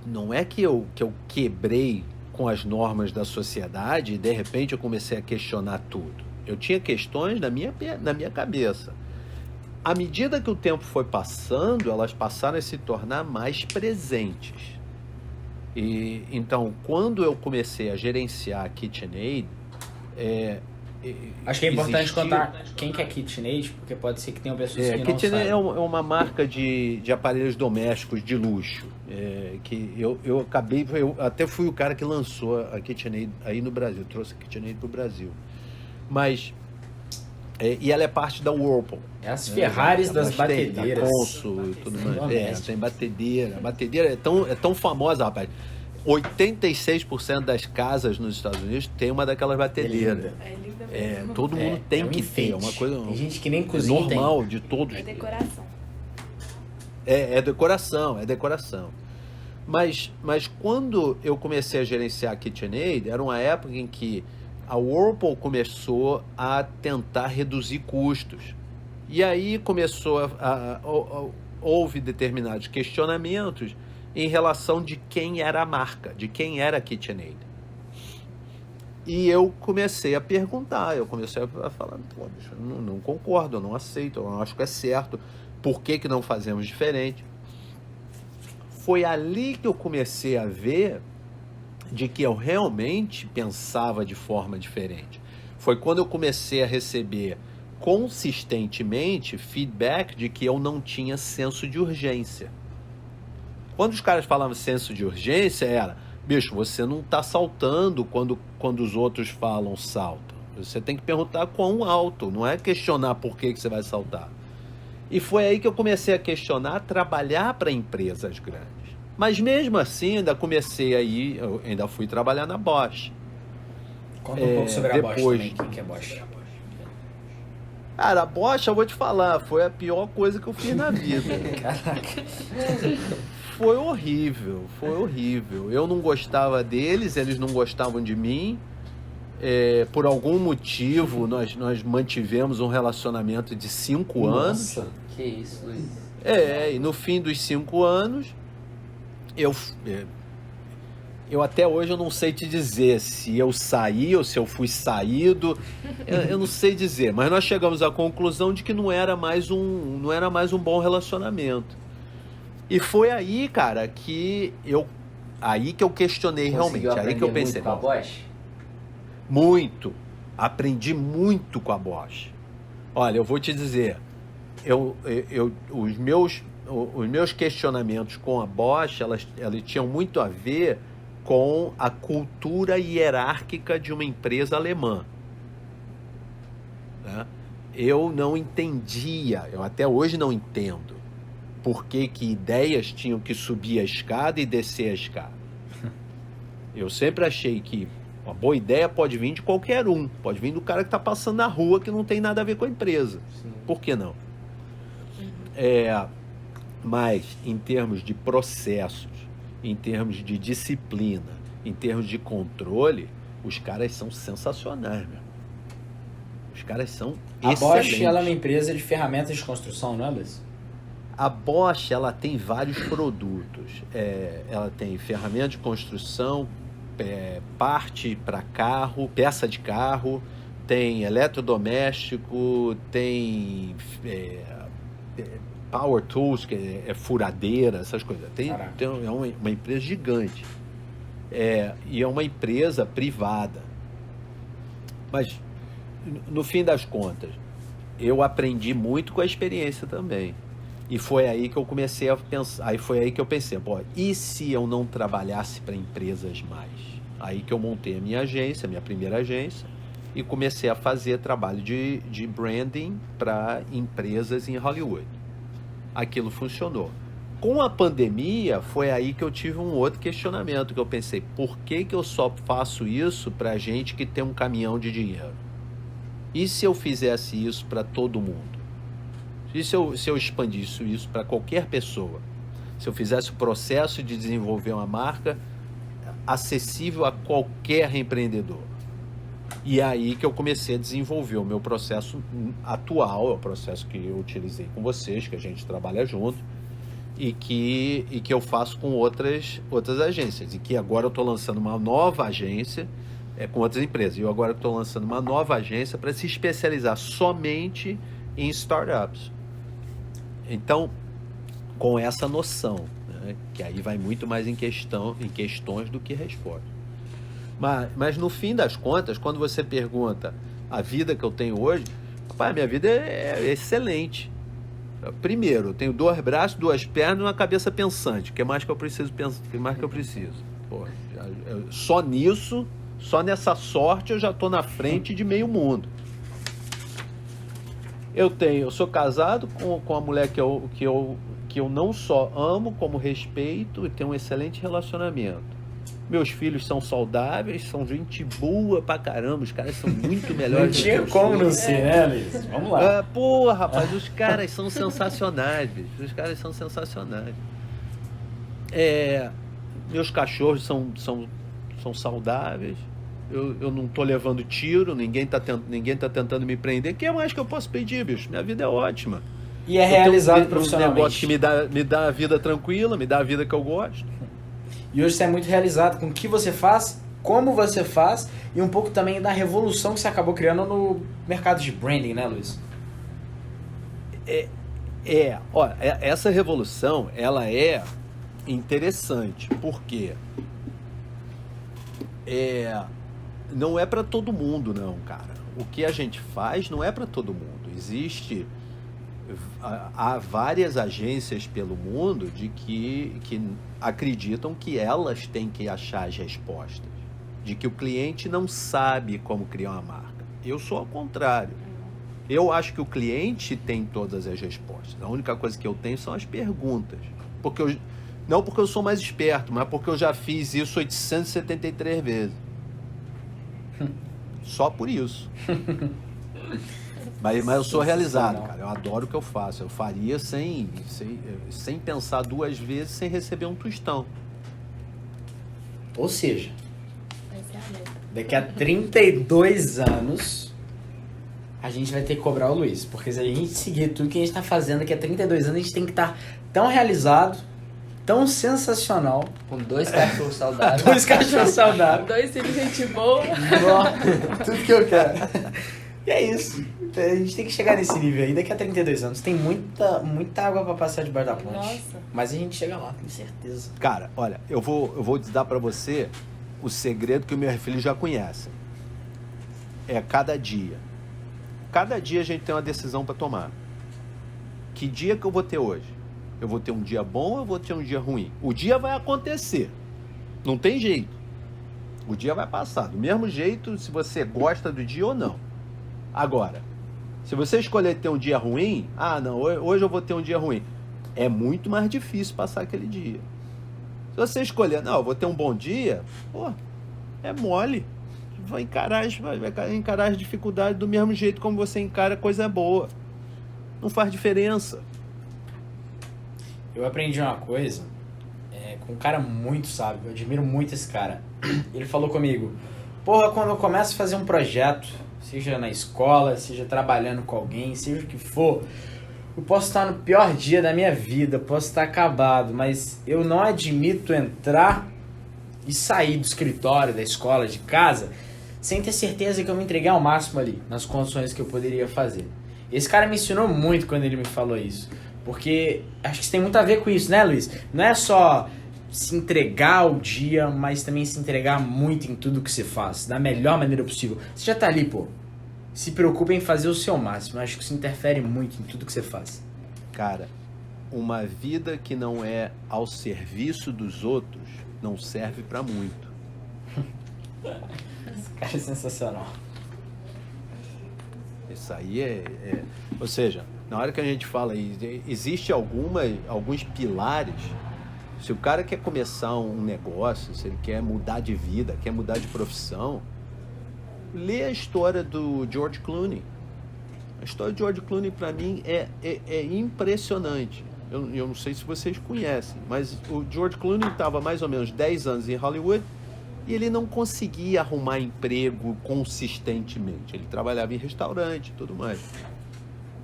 não é que eu quebrei com as normas da sociedade e de repente eu comecei a questionar tudo. Eu tinha questões na minha cabeça. À medida que o tempo foi passando, elas passaram a se tornar mais presentes. E então, quando eu comecei a gerenciar a KitchenAid, acho que é importante contar quem que é KitchenAid, porque pode ser que tenham pessoas que não sabem. KitchenAid é uma marca de aparelhos domésticos de luxo. Que eu até fui o cara que lançou a KitchenAid aí no Brasil, trouxe a KitchenAid para o Brasil. Mas e ela é parte da Whirlpool. É as Ferraris das batedeiras. Da Consul e tudo mais. Tem batedeira. A batedeira é tão famosa, rapaz. 86% das casas nos Estados Unidos tem uma daquelas batedeiras. É linda mesmo. Todo mundo tem que ter. Uma coisa tem gente que nem cozinha. Normal de todos. É decoração. É decoração. Mas quando eu comecei a gerenciar a KitchenAid, era uma época em que a Whirlpool começou a tentar reduzir custos. E aí houve determinados questionamentos em relação de quem era a marca, de quem era a KitchenAid. E eu comecei a perguntar, eu comecei a falar, pô, bicho, não concordo, eu não aceito, eu não acho que é certo, por que não fazemos diferente? Foi ali que eu comecei a ver de que eu realmente pensava de forma diferente. Foi quando eu comecei a receber consistentemente feedback de que eu não tinha senso de urgência. Quando os caras falavam senso de urgência, era, bicho, você não está saltando quando os outros falam salto. Você tem que perguntar quão alto, não é questionar por que você vai saltar. E foi aí que eu comecei a questionar, trabalhar para empresas grandes. Mas mesmo assim, eu ainda fui trabalhar na Bosch. Conta um pouco sobre a Bosch também, quem que é Bosch? Cara, a Bosch, eu vou te falar, foi a pior coisa que eu fiz na vida. Caraca. Foi horrível. Eu não gostava deles, eles não gostavam de mim. Por algum motivo, nós mantivemos um relacionamento de 5 anos. Nossa, que isso, Luiz. E no fim dos 5 anos, eu até hoje eu não sei te dizer se eu saí ou se eu fui saído, eu não sei dizer, mas nós chegamos à conclusão de que não era mais um bom relacionamento. E foi aí, cara, que eu questionei realmente, aí que eu pensei, muito com a Bosch? Muito, aprendi muito com a Bosch. Olha, eu vou te dizer, os meus questionamentos com a Bosch, elas tinham muito a ver com a cultura hierárquica de uma empresa alemã. Né? Eu não entendia, eu até hoje não entendo, por que ideias tinham que subir a escada e descer a escada. Eu sempre achei que Uma boa ideia pode vir de qualquer um. Pode vir do cara que está passando na rua que não tem nada a ver com a empresa. Sim. Por que não? Mas em termos de processos, em termos de disciplina, em termos de controle, os caras são sensacionais, meu. Os caras são A excelentes. Bosch, ela é uma empresa de ferramentas de construção, não é, Luiz? A Bosch, ela tem vários produtos. Ela tem ferramenta de construção, parte para carro, peça de carro, tem eletrodoméstico, tem power tools, que é furadeira, essas coisas. É uma empresa gigante. E é uma empresa privada. Mas, no fim das contas, eu aprendi muito com a experiência também. E foi aí que eu comecei a pensar. Aí foi aí que eu pensei, e se eu não trabalhasse para empresas mais? Aí que eu montei a minha agência, a minha primeira agência, e comecei a fazer trabalho de branding para empresas em Hollywood. Aquilo funcionou. Com a pandemia, foi aí que eu tive um outro questionamento, que eu pensei, por que eu só faço isso para gente que tem um caminhão de dinheiro? E se eu fizesse isso para todo mundo? E se eu expandisse isso para qualquer pessoa? Se eu fizesse o processo de desenvolver uma marca acessível a qualquer empreendedor? E aí que eu comecei a desenvolver o meu processo atual, é o processo que eu utilizei com vocês, que a gente trabalha junto, e que eu faço com outras agências. E que agora eu estou lançando uma nova agência com outras empresas. E eu agora estou lançando uma nova agência para se especializar somente em startups. Então, com essa noção, né, que aí vai muito mais em questões do que resposta. Mas no fim das contas, quando você pergunta a vida que eu tenho hoje, rapaz, minha vida é excelente. Primeiro, eu tenho 2 braços, 2 pernas e uma cabeça pensante. O que mais que eu preciso pensar? O que mais que eu preciso? Só nisso, só nessa sorte, eu já estou na frente de meio mundo. Eu sou casado com a mulher que eu não só amo, como respeito, e tenho um excelente relacionamento. Meus filhos são saudáveis, são gente boa pra caramba, os caras são muito melhores. Não tinha como não ser, né, Luiz? Vamos lá. Rapaz, os caras são sensacionais, bicho. Os caras são sensacionais. Meus cachorros são saudáveis. Eu não tô levando tiro, ninguém tá tentando me prender. O que mais que eu posso pedir, bicho? Minha vida é ótima. E é realizado profissionalmente. Um negócio que me dá a vida tranquila, me dá a vida que eu gosto. E hoje você é muito realizado com o que você faz, como você faz, e um pouco também da revolução que você acabou criando no mercado de branding, né, Luiz? Olha, essa revolução, ela é interessante, porque não é para todo mundo, não, cara. O que a gente faz não é para todo mundo. Há várias agências pelo mundo que acreditam que elas têm que achar as respostas, de que o cliente não sabe como criar uma marca. Eu sou ao contrário. Eu acho que o cliente tem todas as respostas. A única coisa que eu tenho são as perguntas. Não porque eu sou mais esperto, mas porque eu já fiz isso 873 vezes. Só por isso. Mas eu sou realizado, cara. Eu adoro o que eu faço. Eu faria sem pensar 2 vezes, sem receber um tostão. Ou seja, Vai ser a meta. daqui a 32 anos, a gente vai ter que cobrar o Luiz. Porque se a gente seguir tudo que a gente tá fazendo daqui a 32 anos, a gente tem que estar tão realizado, tão sensacional. Com 2 cachorros saudáveis. 2 cachorros saudáveis. 2 filhos, gente boa. Tudo que eu quero. E é isso. A gente tem que chegar nesse nível aí daqui a 32 anos. Tem muita água pra passar debaixo da ponte. Nossa. Mas a gente chega lá, tenho certeza. Cara, olha, eu vou dar pra você o segredo que o meu filho já conhece. É cada dia. Cada dia a gente tem uma decisão pra tomar. Que dia que eu vou ter hoje? Eu vou ter um dia bom ou eu vou ter um dia ruim? O dia vai acontecer. Não tem jeito. O dia vai passar. Do mesmo jeito, se você gosta do dia ou não. Agora, se você escolher ter um dia ruim, não, hoje eu vou ter um dia ruim. É muito mais difícil passar aquele dia. Se você escolher, não, eu vou ter um bom dia, é mole. vai encarar as dificuldades do mesmo jeito como você encara coisa boa. Não faz diferença. Eu aprendi uma coisa com um cara muito sábio, eu admiro muito esse cara. Ele falou comigo, porra, quando eu começo a fazer um projeto, seja na escola, seja trabalhando com alguém, seja o que for, eu posso estar no pior dia da minha vida, posso estar acabado, mas eu não admito entrar e sair do escritório, da escola, de casa, sem ter certeza que eu me entreguei ao máximo ali, nas condições que eu poderia fazer. Esse cara me ensinou muito quando ele me falou isso, porque acho que isso tem muito a ver com isso, né, Luiz? Não é só se entregar ao dia, mas também se entregar muito em tudo que você faz, da melhor maneira possível. Você já tá ali, pô. Se preocupe em fazer o seu máximo. Eu acho que isso interfere muito em tudo que você faz. Cara, uma vida que não é ao serviço dos outros não serve pra muito. Esse cara é sensacional. Isso aí Ou seja, na hora que a gente fala aí, existe alguns pilares. Se o cara quer começar um negócio, se ele quer mudar de vida, quer mudar de profissão, lê a história do George Clooney. A história de George Clooney, para mim, é impressionante. Eu não sei se vocês conhecem, mas o George Clooney estava mais ou menos 10 anos em Hollywood e ele não conseguia arrumar emprego consistentemente. Ele trabalhava em restaurante e tudo mais.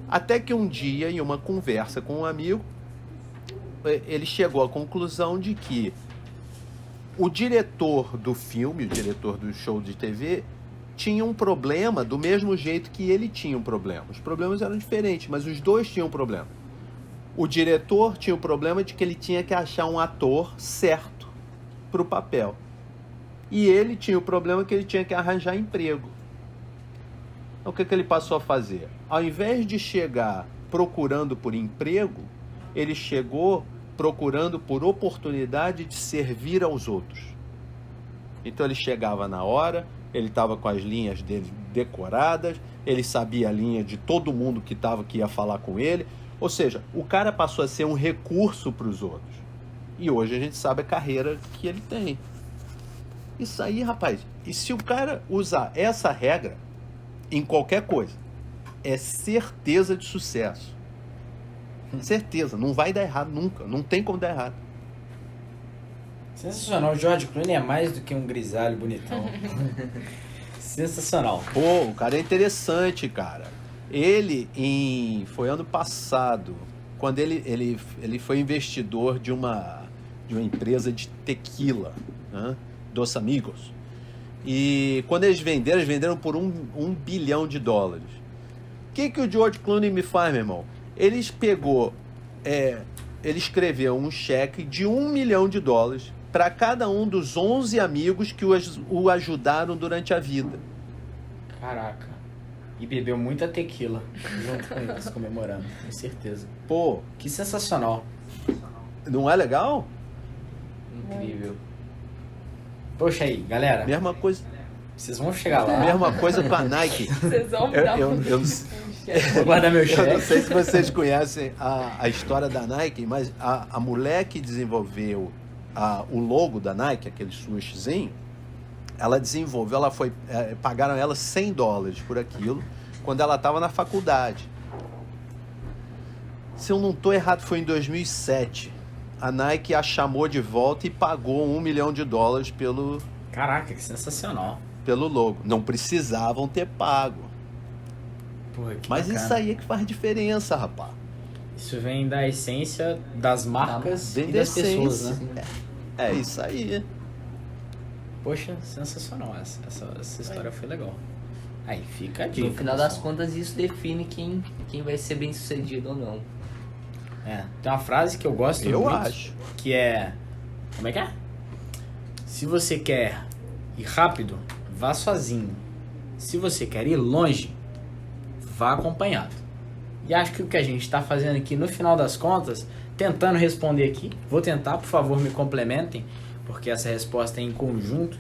Até que um dia, em uma conversa com um amigo, ele chegou à conclusão de que o diretor do filme, o diretor do show de TV, tinha um problema do mesmo jeito que ele tinha um problema. Os problemas eram diferentes, mas os dois tinham um problema. O diretor tinha o problema de que ele tinha que achar um ator certo para o papel. E ele tinha o problema que ele tinha que arranjar emprego. Então, o que ele passou a fazer? Ao invés de chegar procurando por emprego, ele chegou procurando por oportunidade de servir aos outros. Então ele chegava na hora, ele estava com as linhas dele decoradas, ele sabia a linha de todo mundo que ia falar com ele. Ou seja, o cara passou a ser um recurso para os outros. E hoje a gente sabe a carreira que ele tem. Isso aí, rapaz, e se o cara usar essa regra em qualquer coisa, é certeza de sucesso. Certeza, não vai dar errado nunca, não tem como dar errado. Sensacional, o George Clooney é mais do que um grisalho bonitão. Sensacional. Pô, o cara é interessante, cara. Foi ano passado, quando ele foi investidor de uma empresa de tequila, né? Dos Amigos. E quando eles venderam por $1 bilhão. O que o George Clooney me faz, meu irmão? Ele escreveu um cheque de $1 milhão para cada um dos 11 amigos que o ajudaram durante a vida. Caraca. E bebeu muita tequila junto com eles, comemorando, com certeza. Pô, que sensacional. Não é legal? Incrível. Poxa aí, galera. Mesma coisa. Vocês vão chegar lá. Mesma coisa com a Nike. Vocês vão dar Vou guardar meu cheque. Eu não sei se vocês conhecem a história da Nike, mas a mulher que desenvolveu o logo da Nike, aquele swooshzinho, ela desenvolveu, pagaram ela $100 por aquilo, quando ela estava na faculdade. Se eu não estou errado, foi em 2007. A Nike a chamou de volta e pagou $1 milhão pelo... Caraca, que sensacional. Pelo logo. Não precisavam ter pago. Porra, que mas bacana. Isso aí é que faz diferença, rapaz. Isso vem da essência das marcas Vem e das pessoas, né? É isso aí. Poxa, sensacional. Essa história foi legal. Aí fica a dica. No final das contas, isso define quem vai ser bem sucedido ou não. Tem uma frase que eu gosto muito. Eu acho. Que é... Como é que é? Se você quer ir rápido, vá sozinho. Se você quer ir longe, vá acompanhado. E acho que o que a gente está fazendo aqui, no final das contas, tentando responder aqui, vou tentar, por favor, me complementem, porque essa resposta é em conjunto.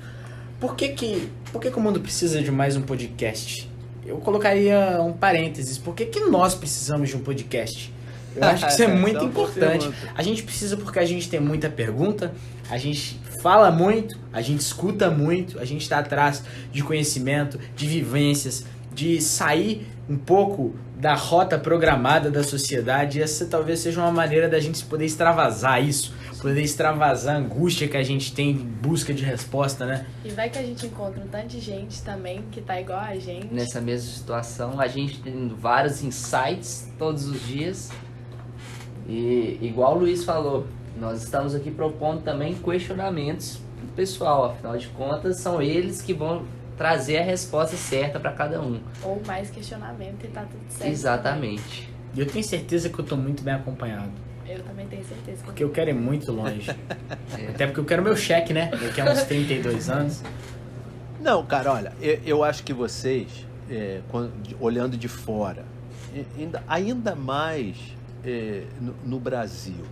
Por que o mundo precisa de mais um podcast? Eu colocaria um parênteses. Por que nós precisamos de um podcast? Eu acho que isso é muito importante. A gente precisa porque a gente tem muita pergunta, a gente fala muito, a gente escuta muito, a gente está atrás de conhecimento, de vivências, de sair um pouco da rota programada da sociedade. E essa talvez seja uma maneira da gente poder extravasar isso, poder extravasar a angústia que a gente tem em busca de resposta, né? E vai que a gente encontra um tanto de gente também que tá igual a gente. Nessa mesma situação, a gente tendo vários insights todos os dias. E igual o Luiz falou, nós estamos aqui propondo também questionamentos pro pessoal. Afinal de contas, são eles que vão trazer a resposta certa para cada um. Ou mais questionamento e tá tudo certo. Exatamente. E eu tenho certeza que eu tô muito bem acompanhado. Eu também tenho certeza. Porque eu quero ir muito longe. Até porque eu quero meu cheque, né? Daqui a uns 32 anos. Não, cara, olha, eu acho que vocês, olhando de fora, ainda mais no Brasil,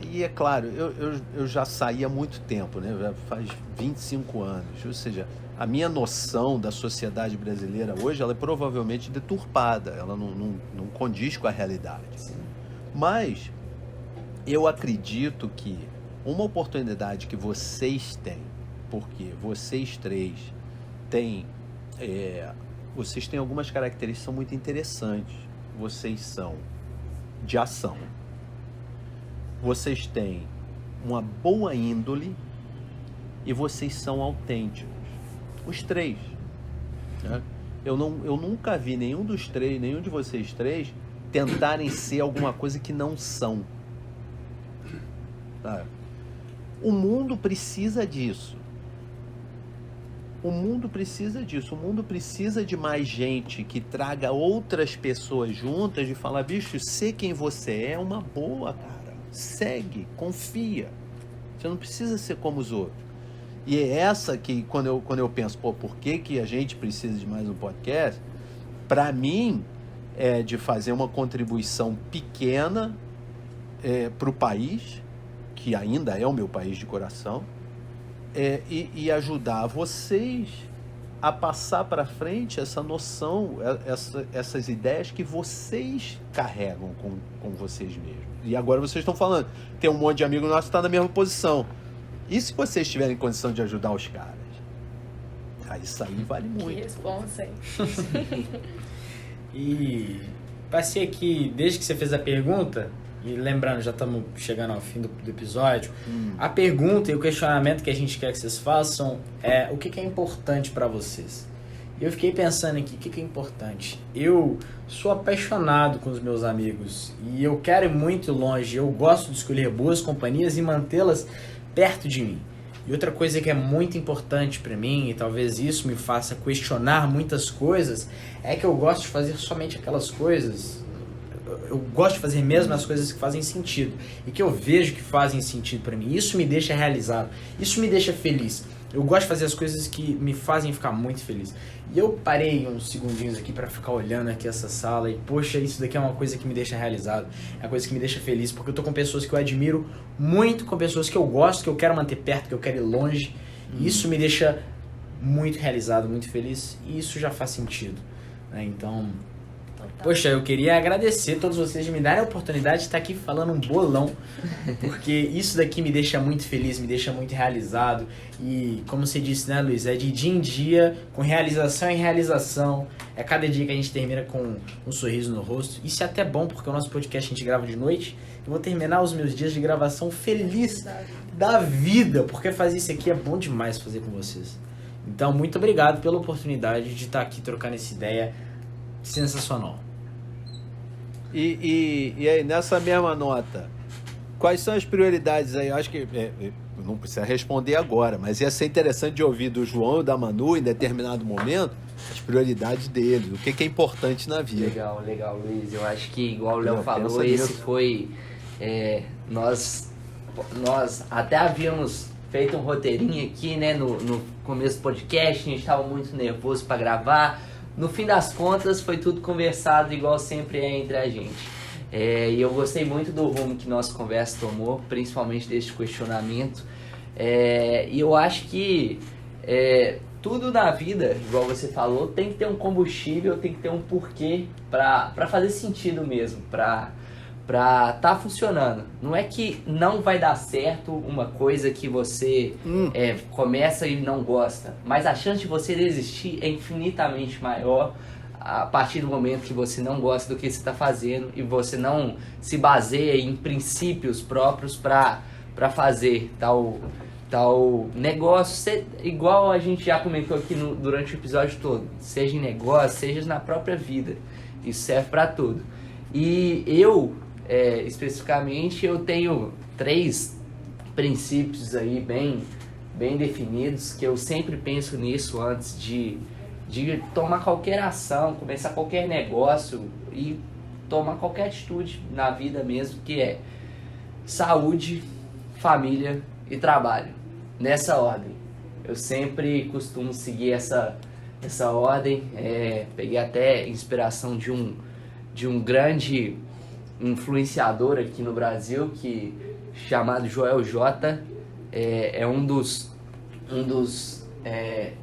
e é claro, eu já saí há muito tempo, né? Já faz 25 anos, ou seja, a minha noção da sociedade brasileira hoje, ela é provavelmente deturpada, ela não condiz com a realidade. Sim. Mas eu acredito que uma oportunidade que vocês têm, porque vocês três vocês têm algumas características que são muito interessantes. Vocês são de ação. Vocês têm uma boa índole e vocês são autênticos. Os três. Né? Eu nunca vi nenhum de vocês três tentarem ser alguma coisa que não são. Tá? O mundo precisa disso. O mundo precisa disso. O mundo precisa de mais gente que traga outras pessoas juntas e falar, bicho, ser quem você é uma boa, cara. Segue, confia. Você não precisa ser como os outros. E é essa que, quando eu penso, por que a gente precisa de mais um podcast? Para mim, é de fazer uma contribuição pequena para o país, que ainda é o meu país de coração, e ajudar vocês a passar para frente essa noção, essas ideias que vocês carregam com vocês mesmos. E agora vocês estão falando, tem um monte de amigo nosso que está na mesma posição. E se vocês tiverem condição de ajudar os caras? Isso aí vale muito. Que responsa, hein? E passei aqui, desde que você fez a pergunta, e lembrando, já estamos chegando ao fim do episódio, a pergunta e o questionamento que a gente quer que vocês façam é o que é importante para vocês. E eu fiquei pensando aqui, o que é importante? Eu sou apaixonado com os meus amigos e eu quero ir muito longe, eu gosto de escolher boas companhias e mantê-las perto de mim. E outra coisa que é muito importante para mim, e talvez isso me faça questionar muitas coisas, é que eu gosto de fazer somente aquelas coisas, eu gosto de fazer mesmo as coisas que fazem sentido, e que eu vejo que fazem sentido para mim. Isso me deixa realizado, isso me deixa feliz. Eu gosto de fazer as coisas que me fazem ficar muito feliz. E eu parei uns segundinhos aqui para ficar olhando aqui essa sala e, poxa, isso daqui é uma coisa que me deixa realizado, é uma coisa que me deixa feliz, porque eu tô com pessoas que eu admiro muito, com pessoas que eu gosto, que eu quero manter perto, que eu quero ir longe. E isso me deixa muito realizado, muito feliz, e isso já faz sentido, né? Então, poxa, eu queria agradecer a todos vocês de me darem a oportunidade de estar aqui falando um bolão, porque isso daqui me deixa muito feliz, me deixa muito realizado. E como você disse, né, Luiz, é de dia em dia, com realização em realização. É cada dia que a gente termina com um sorriso no rosto. Isso é até bom, porque o nosso podcast a gente grava de noite. Eu vou terminar os meus dias de gravação feliz da vida, porque fazer isso aqui é bom demais fazer com vocês. Então, muito obrigado pela oportunidade de estar aqui trocando essa ideia sensacional. E aí, nessa mesma nota, quais são as prioridades aí? Eu acho que não precisa responder agora, mas ia ser interessante de ouvir do João e da Manu em determinado momento as prioridades deles, o que é importante na vida. Legal, Luiz. Eu acho que, igual o Léo falou, esse foi... Nós até havíamos feito um roteirinho aqui, né, no começo do podcast, a gente estava muito nervoso para gravar. No fim das contas, foi tudo conversado, igual sempre é entre a gente. E eu gostei muito do rumo que nossa conversa tomou, principalmente desse questionamento. E eu acho que tudo na vida, igual você falou, tem que ter um combustível, tem que ter um porquê para fazer sentido mesmo, para pra tá funcionando. Não é que não vai dar certo uma coisa que você começa e não gosta, mas a chance de você desistir é infinitamente maior a partir do momento que você não gosta do que você está fazendo e você não se baseia em princípios próprios para fazer tal negócio, igual a gente já comentou aqui durante o episódio todo, seja em negócio, seja na própria vida, isso serve para tudo. E eu, especificamente, eu tenho 3 princípios aí bem definidos, que eu sempre penso nisso antes de tomar qualquer ação, começar qualquer negócio e tomar qualquer atitude na vida mesmo, que é saúde, família e trabalho. Nessa ordem. Eu sempre costumo seguir essa ordem. Peguei até inspiração de um grande influenciador aqui no Brasil, chamado Joel J. É um dos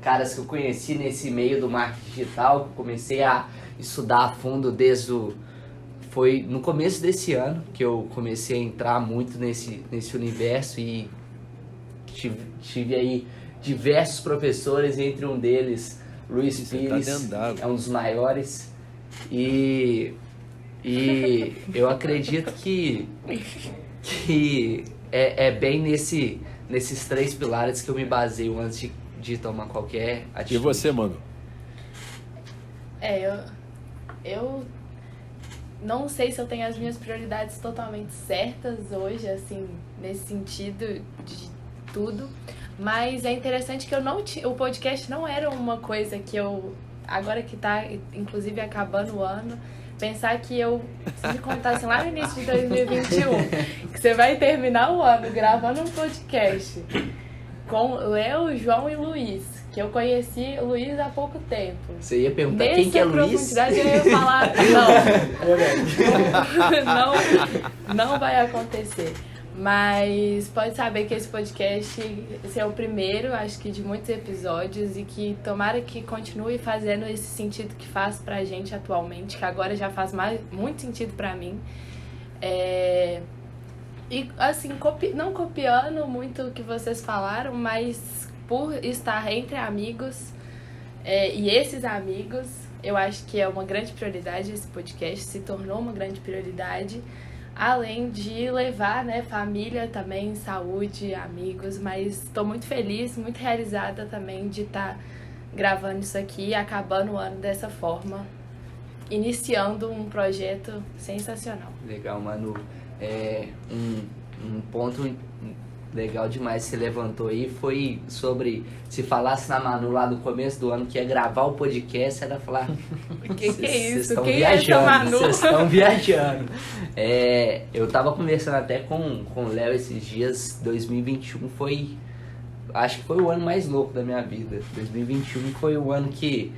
caras que eu conheci nesse meio do marketing digital, que eu comecei a estudar a fundo foi no começo desse ano que eu comecei a entrar muito nesse universo e tive aí diversos professores, entre um deles Luiz Pires, é um dos maiores, e eu acredito que é bem nesses 3 pilares que eu me baseio antes de tomar qualquer atitude. E você, mano? Eu não sei se eu tenho as minhas prioridades totalmente certas hoje, assim, nesse sentido de tudo, mas é interessante que o podcast não era uma coisa que eu, agora que tá inclusive acabando o ano, pensar que se me contasse lá no início de 2021 que você vai terminar o ano gravando um podcast com Léo, João e Luiz, que eu conheci o Luiz há pouco tempo. Você ia perguntar quem que é Luiz? Nessa profundidade eu ia falar, não vai acontecer. Mas pode saber que esse podcast é o primeiro, acho que de muitos episódios, e que tomara que continue fazendo esse sentido que faz pra gente atualmente, que agora já faz muito sentido pra mim. E assim, não copiando muito o que vocês falaram, mas por estar entre amigos, e esses amigos, eu acho que é uma grande prioridade esse podcast, se tornou uma grande prioridade. Além de levar, né, família também, saúde, amigos, mas estou muito feliz, muito realizada também de estar gravando isso aqui, acabando o ano dessa forma, iniciando um projeto sensacional. Legal, Manu. Um ponto legal demais que você levantou aí foi sobre, se falasse na Manu lá no começo do ano que ia gravar o podcast, ela ia falar, que é isso? Vocês Quem é essa Manu? Vocês estão viajando. Eu tava conversando até com o Léo esses dias. 2021 acho que foi o ano mais louco da minha vida. 2021 foi o ano que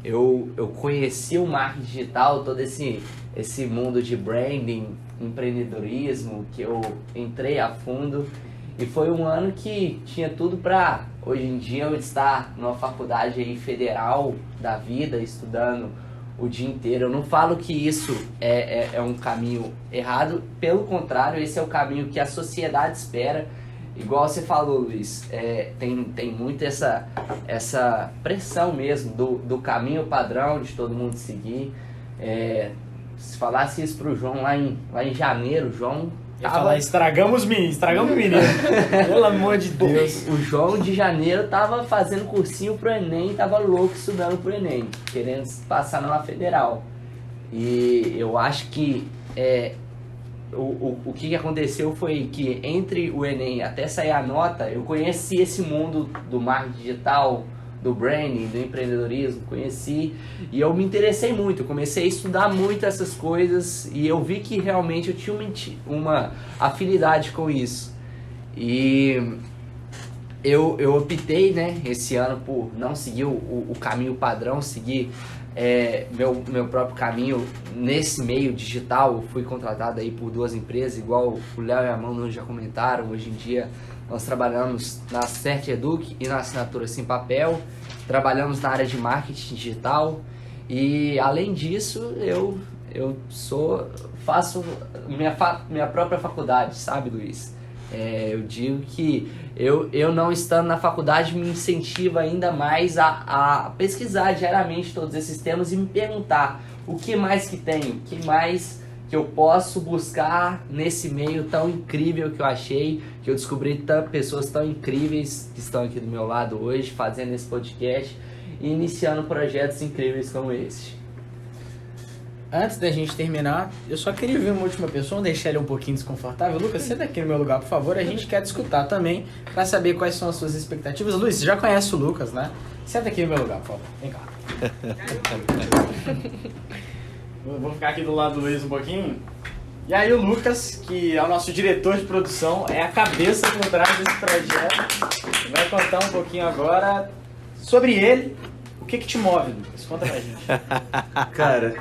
eu conheci o marketing digital, todo esse mundo de branding, empreendedorismo, que eu entrei a fundo. E foi um ano que tinha tudo para, hoje em dia, eu estar numa faculdade aí federal da vida, estudando o dia inteiro. Eu não falo que isso é um caminho errado, pelo contrário, esse é o caminho que a sociedade espera. Igual você falou, Luiz, tem muito essa pressão mesmo do caminho padrão de todo mundo seguir. Se falasse isso pro João lá em janeiro, o João... estragamos o menino. Pelo amor de Deus. O João de janeiro tava fazendo cursinho pro Enem, tava louco estudando pro Enem, querendo passar numa federal. E eu acho que o que aconteceu foi que entre o Enem até sair a nota, eu conheci esse mundo do marketing digital, do branding, do empreendedorismo, conheci e eu me interessei muito, eu comecei a estudar muito essas coisas e eu vi que realmente eu tinha uma afinidade com isso. E eu optei, né, esse ano por não seguir o caminho padrão, seguir meu próprio caminho nesse meio digital. Eu fui contratado aí por 2 empresas, igual o Léo e a Manu já comentaram. Hoje em dia nós trabalhamos na CertEduc e na Assinatura Sem Papel, trabalhamos na área de marketing digital e além disso eu Eu faço minha própria faculdade, sabe, Luiz? Eu digo que eu não estando na faculdade me incentiva ainda mais a pesquisar diariamente todos esses temas e me perguntar o que mais que tem, o que mais que eu posso buscar nesse meio tão incrível que eu achei, que eu descobri pessoas tão incríveis que estão aqui do meu lado hoje, fazendo esse podcast e iniciando projetos incríveis como esse. Antes da gente terminar, eu só queria ver uma última pessoa, deixar ele um pouquinho desconfortável. Lucas, senta aqui no meu lugar, por favor. A gente quer discutir também, pra saber quais são as suas expectativas. Luiz, você já conhece o Lucas, né? Senta aqui no meu lugar, por favor. Vem cá. Vou ficar aqui do lado do Luiz um pouquinho. E aí o Lucas, que é o nosso diretor de produção, é a cabeça por trás desse projeto, vai contar um pouquinho agora sobre ele. O que te move, Lucas? Conta pra gente. Cara,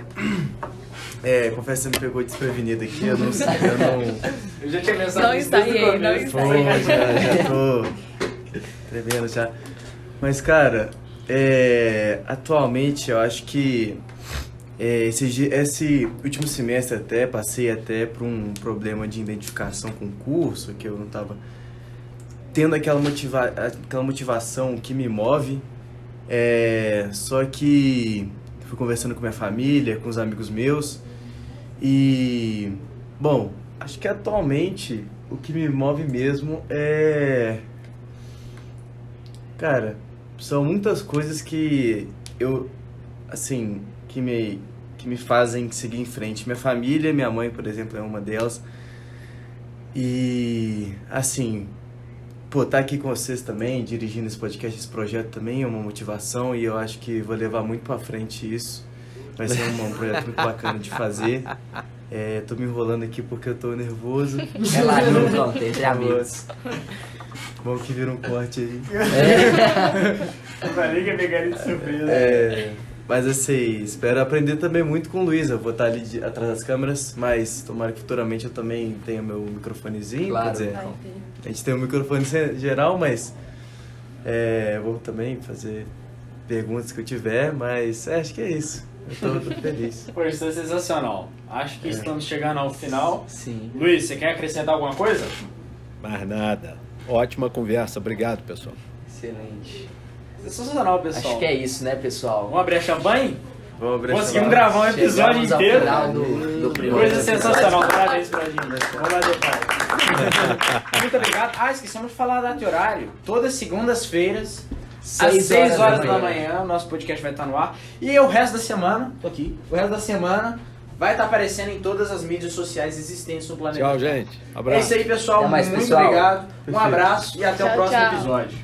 confesso que você me pegou desprevenido aqui, eu já tinha pensado Não nisso desde o ensaiei, não começo. ensaiei. já tô tremendo já. Mas, cara, atualmente eu acho que esse último semestre passei por um problema de identificação com o curso, que eu não tava tendo aquela motivação que me move. Só que fui conversando com minha família, com os amigos meus e, bom, acho que atualmente o que me move mesmo cara, são muitas coisas que que me fazem seguir em frente. Minha família, minha mãe, por exemplo, é uma delas. E, assim, estar aqui com vocês também, dirigindo esse podcast, esse projeto também é uma motivação e eu acho que vou levar muito pra frente isso. Vai ser um projeto muito bacana de fazer. Tô me enrolando aqui porque eu tô nervoso. Relaxa, pronto, entre amigos. Bom que vira um corte aí. Eu falei que ia pegar ele de surpresa. Mas assim, espero aprender também muito com o Luiz. Eu vou estar ali atrás das câmeras, mas tomara que futuramente eu também tenha meu microfonezinho. Claro. Quer dizer, Vai ter. a gente tem um microfone geral, mas vou também fazer perguntas que eu tiver, mas acho que é isso. Eu tô feliz. Pô, isso é sensacional. Acho que estamos chegando ao final. Sim. Luiz, você quer acrescentar alguma coisa? Mais nada. Ótima conversa. Obrigado, pessoal. Excelente. Sensacional, pessoal. Acho que é isso, né, pessoal? Vamos abrir a champanhe? Vamos abrir Conseguimos gravar um episódio Chegamos ao inteiro. final do primeiro Coisa episódio. sensacional. Parabéns pra gente. Vamos bater palma. Muito obrigado. Esquecemos de falar a data e horário. Todas segundas-feiras, às 6 horas da manhã, o nosso podcast vai estar no ar. E o resto da semana, tô aqui, o resto da semana vai estar aparecendo em todas as mídias sociais existentes no planeta. Tchau, gente. É Abraço. isso aí, pessoal. Até mais, Muito pessoal. obrigado. Um abraço e até o Tchau, próximo tchau. episódio.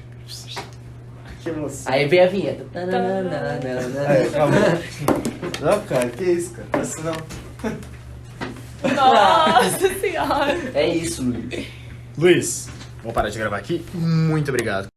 Que emoção. Aí vem a vinheta. Calma. Não, cara, que isso, cara? Assim não. Nossa senhora. É isso, Luiz. Luiz, vamos parar de gravar aqui. Muito obrigado.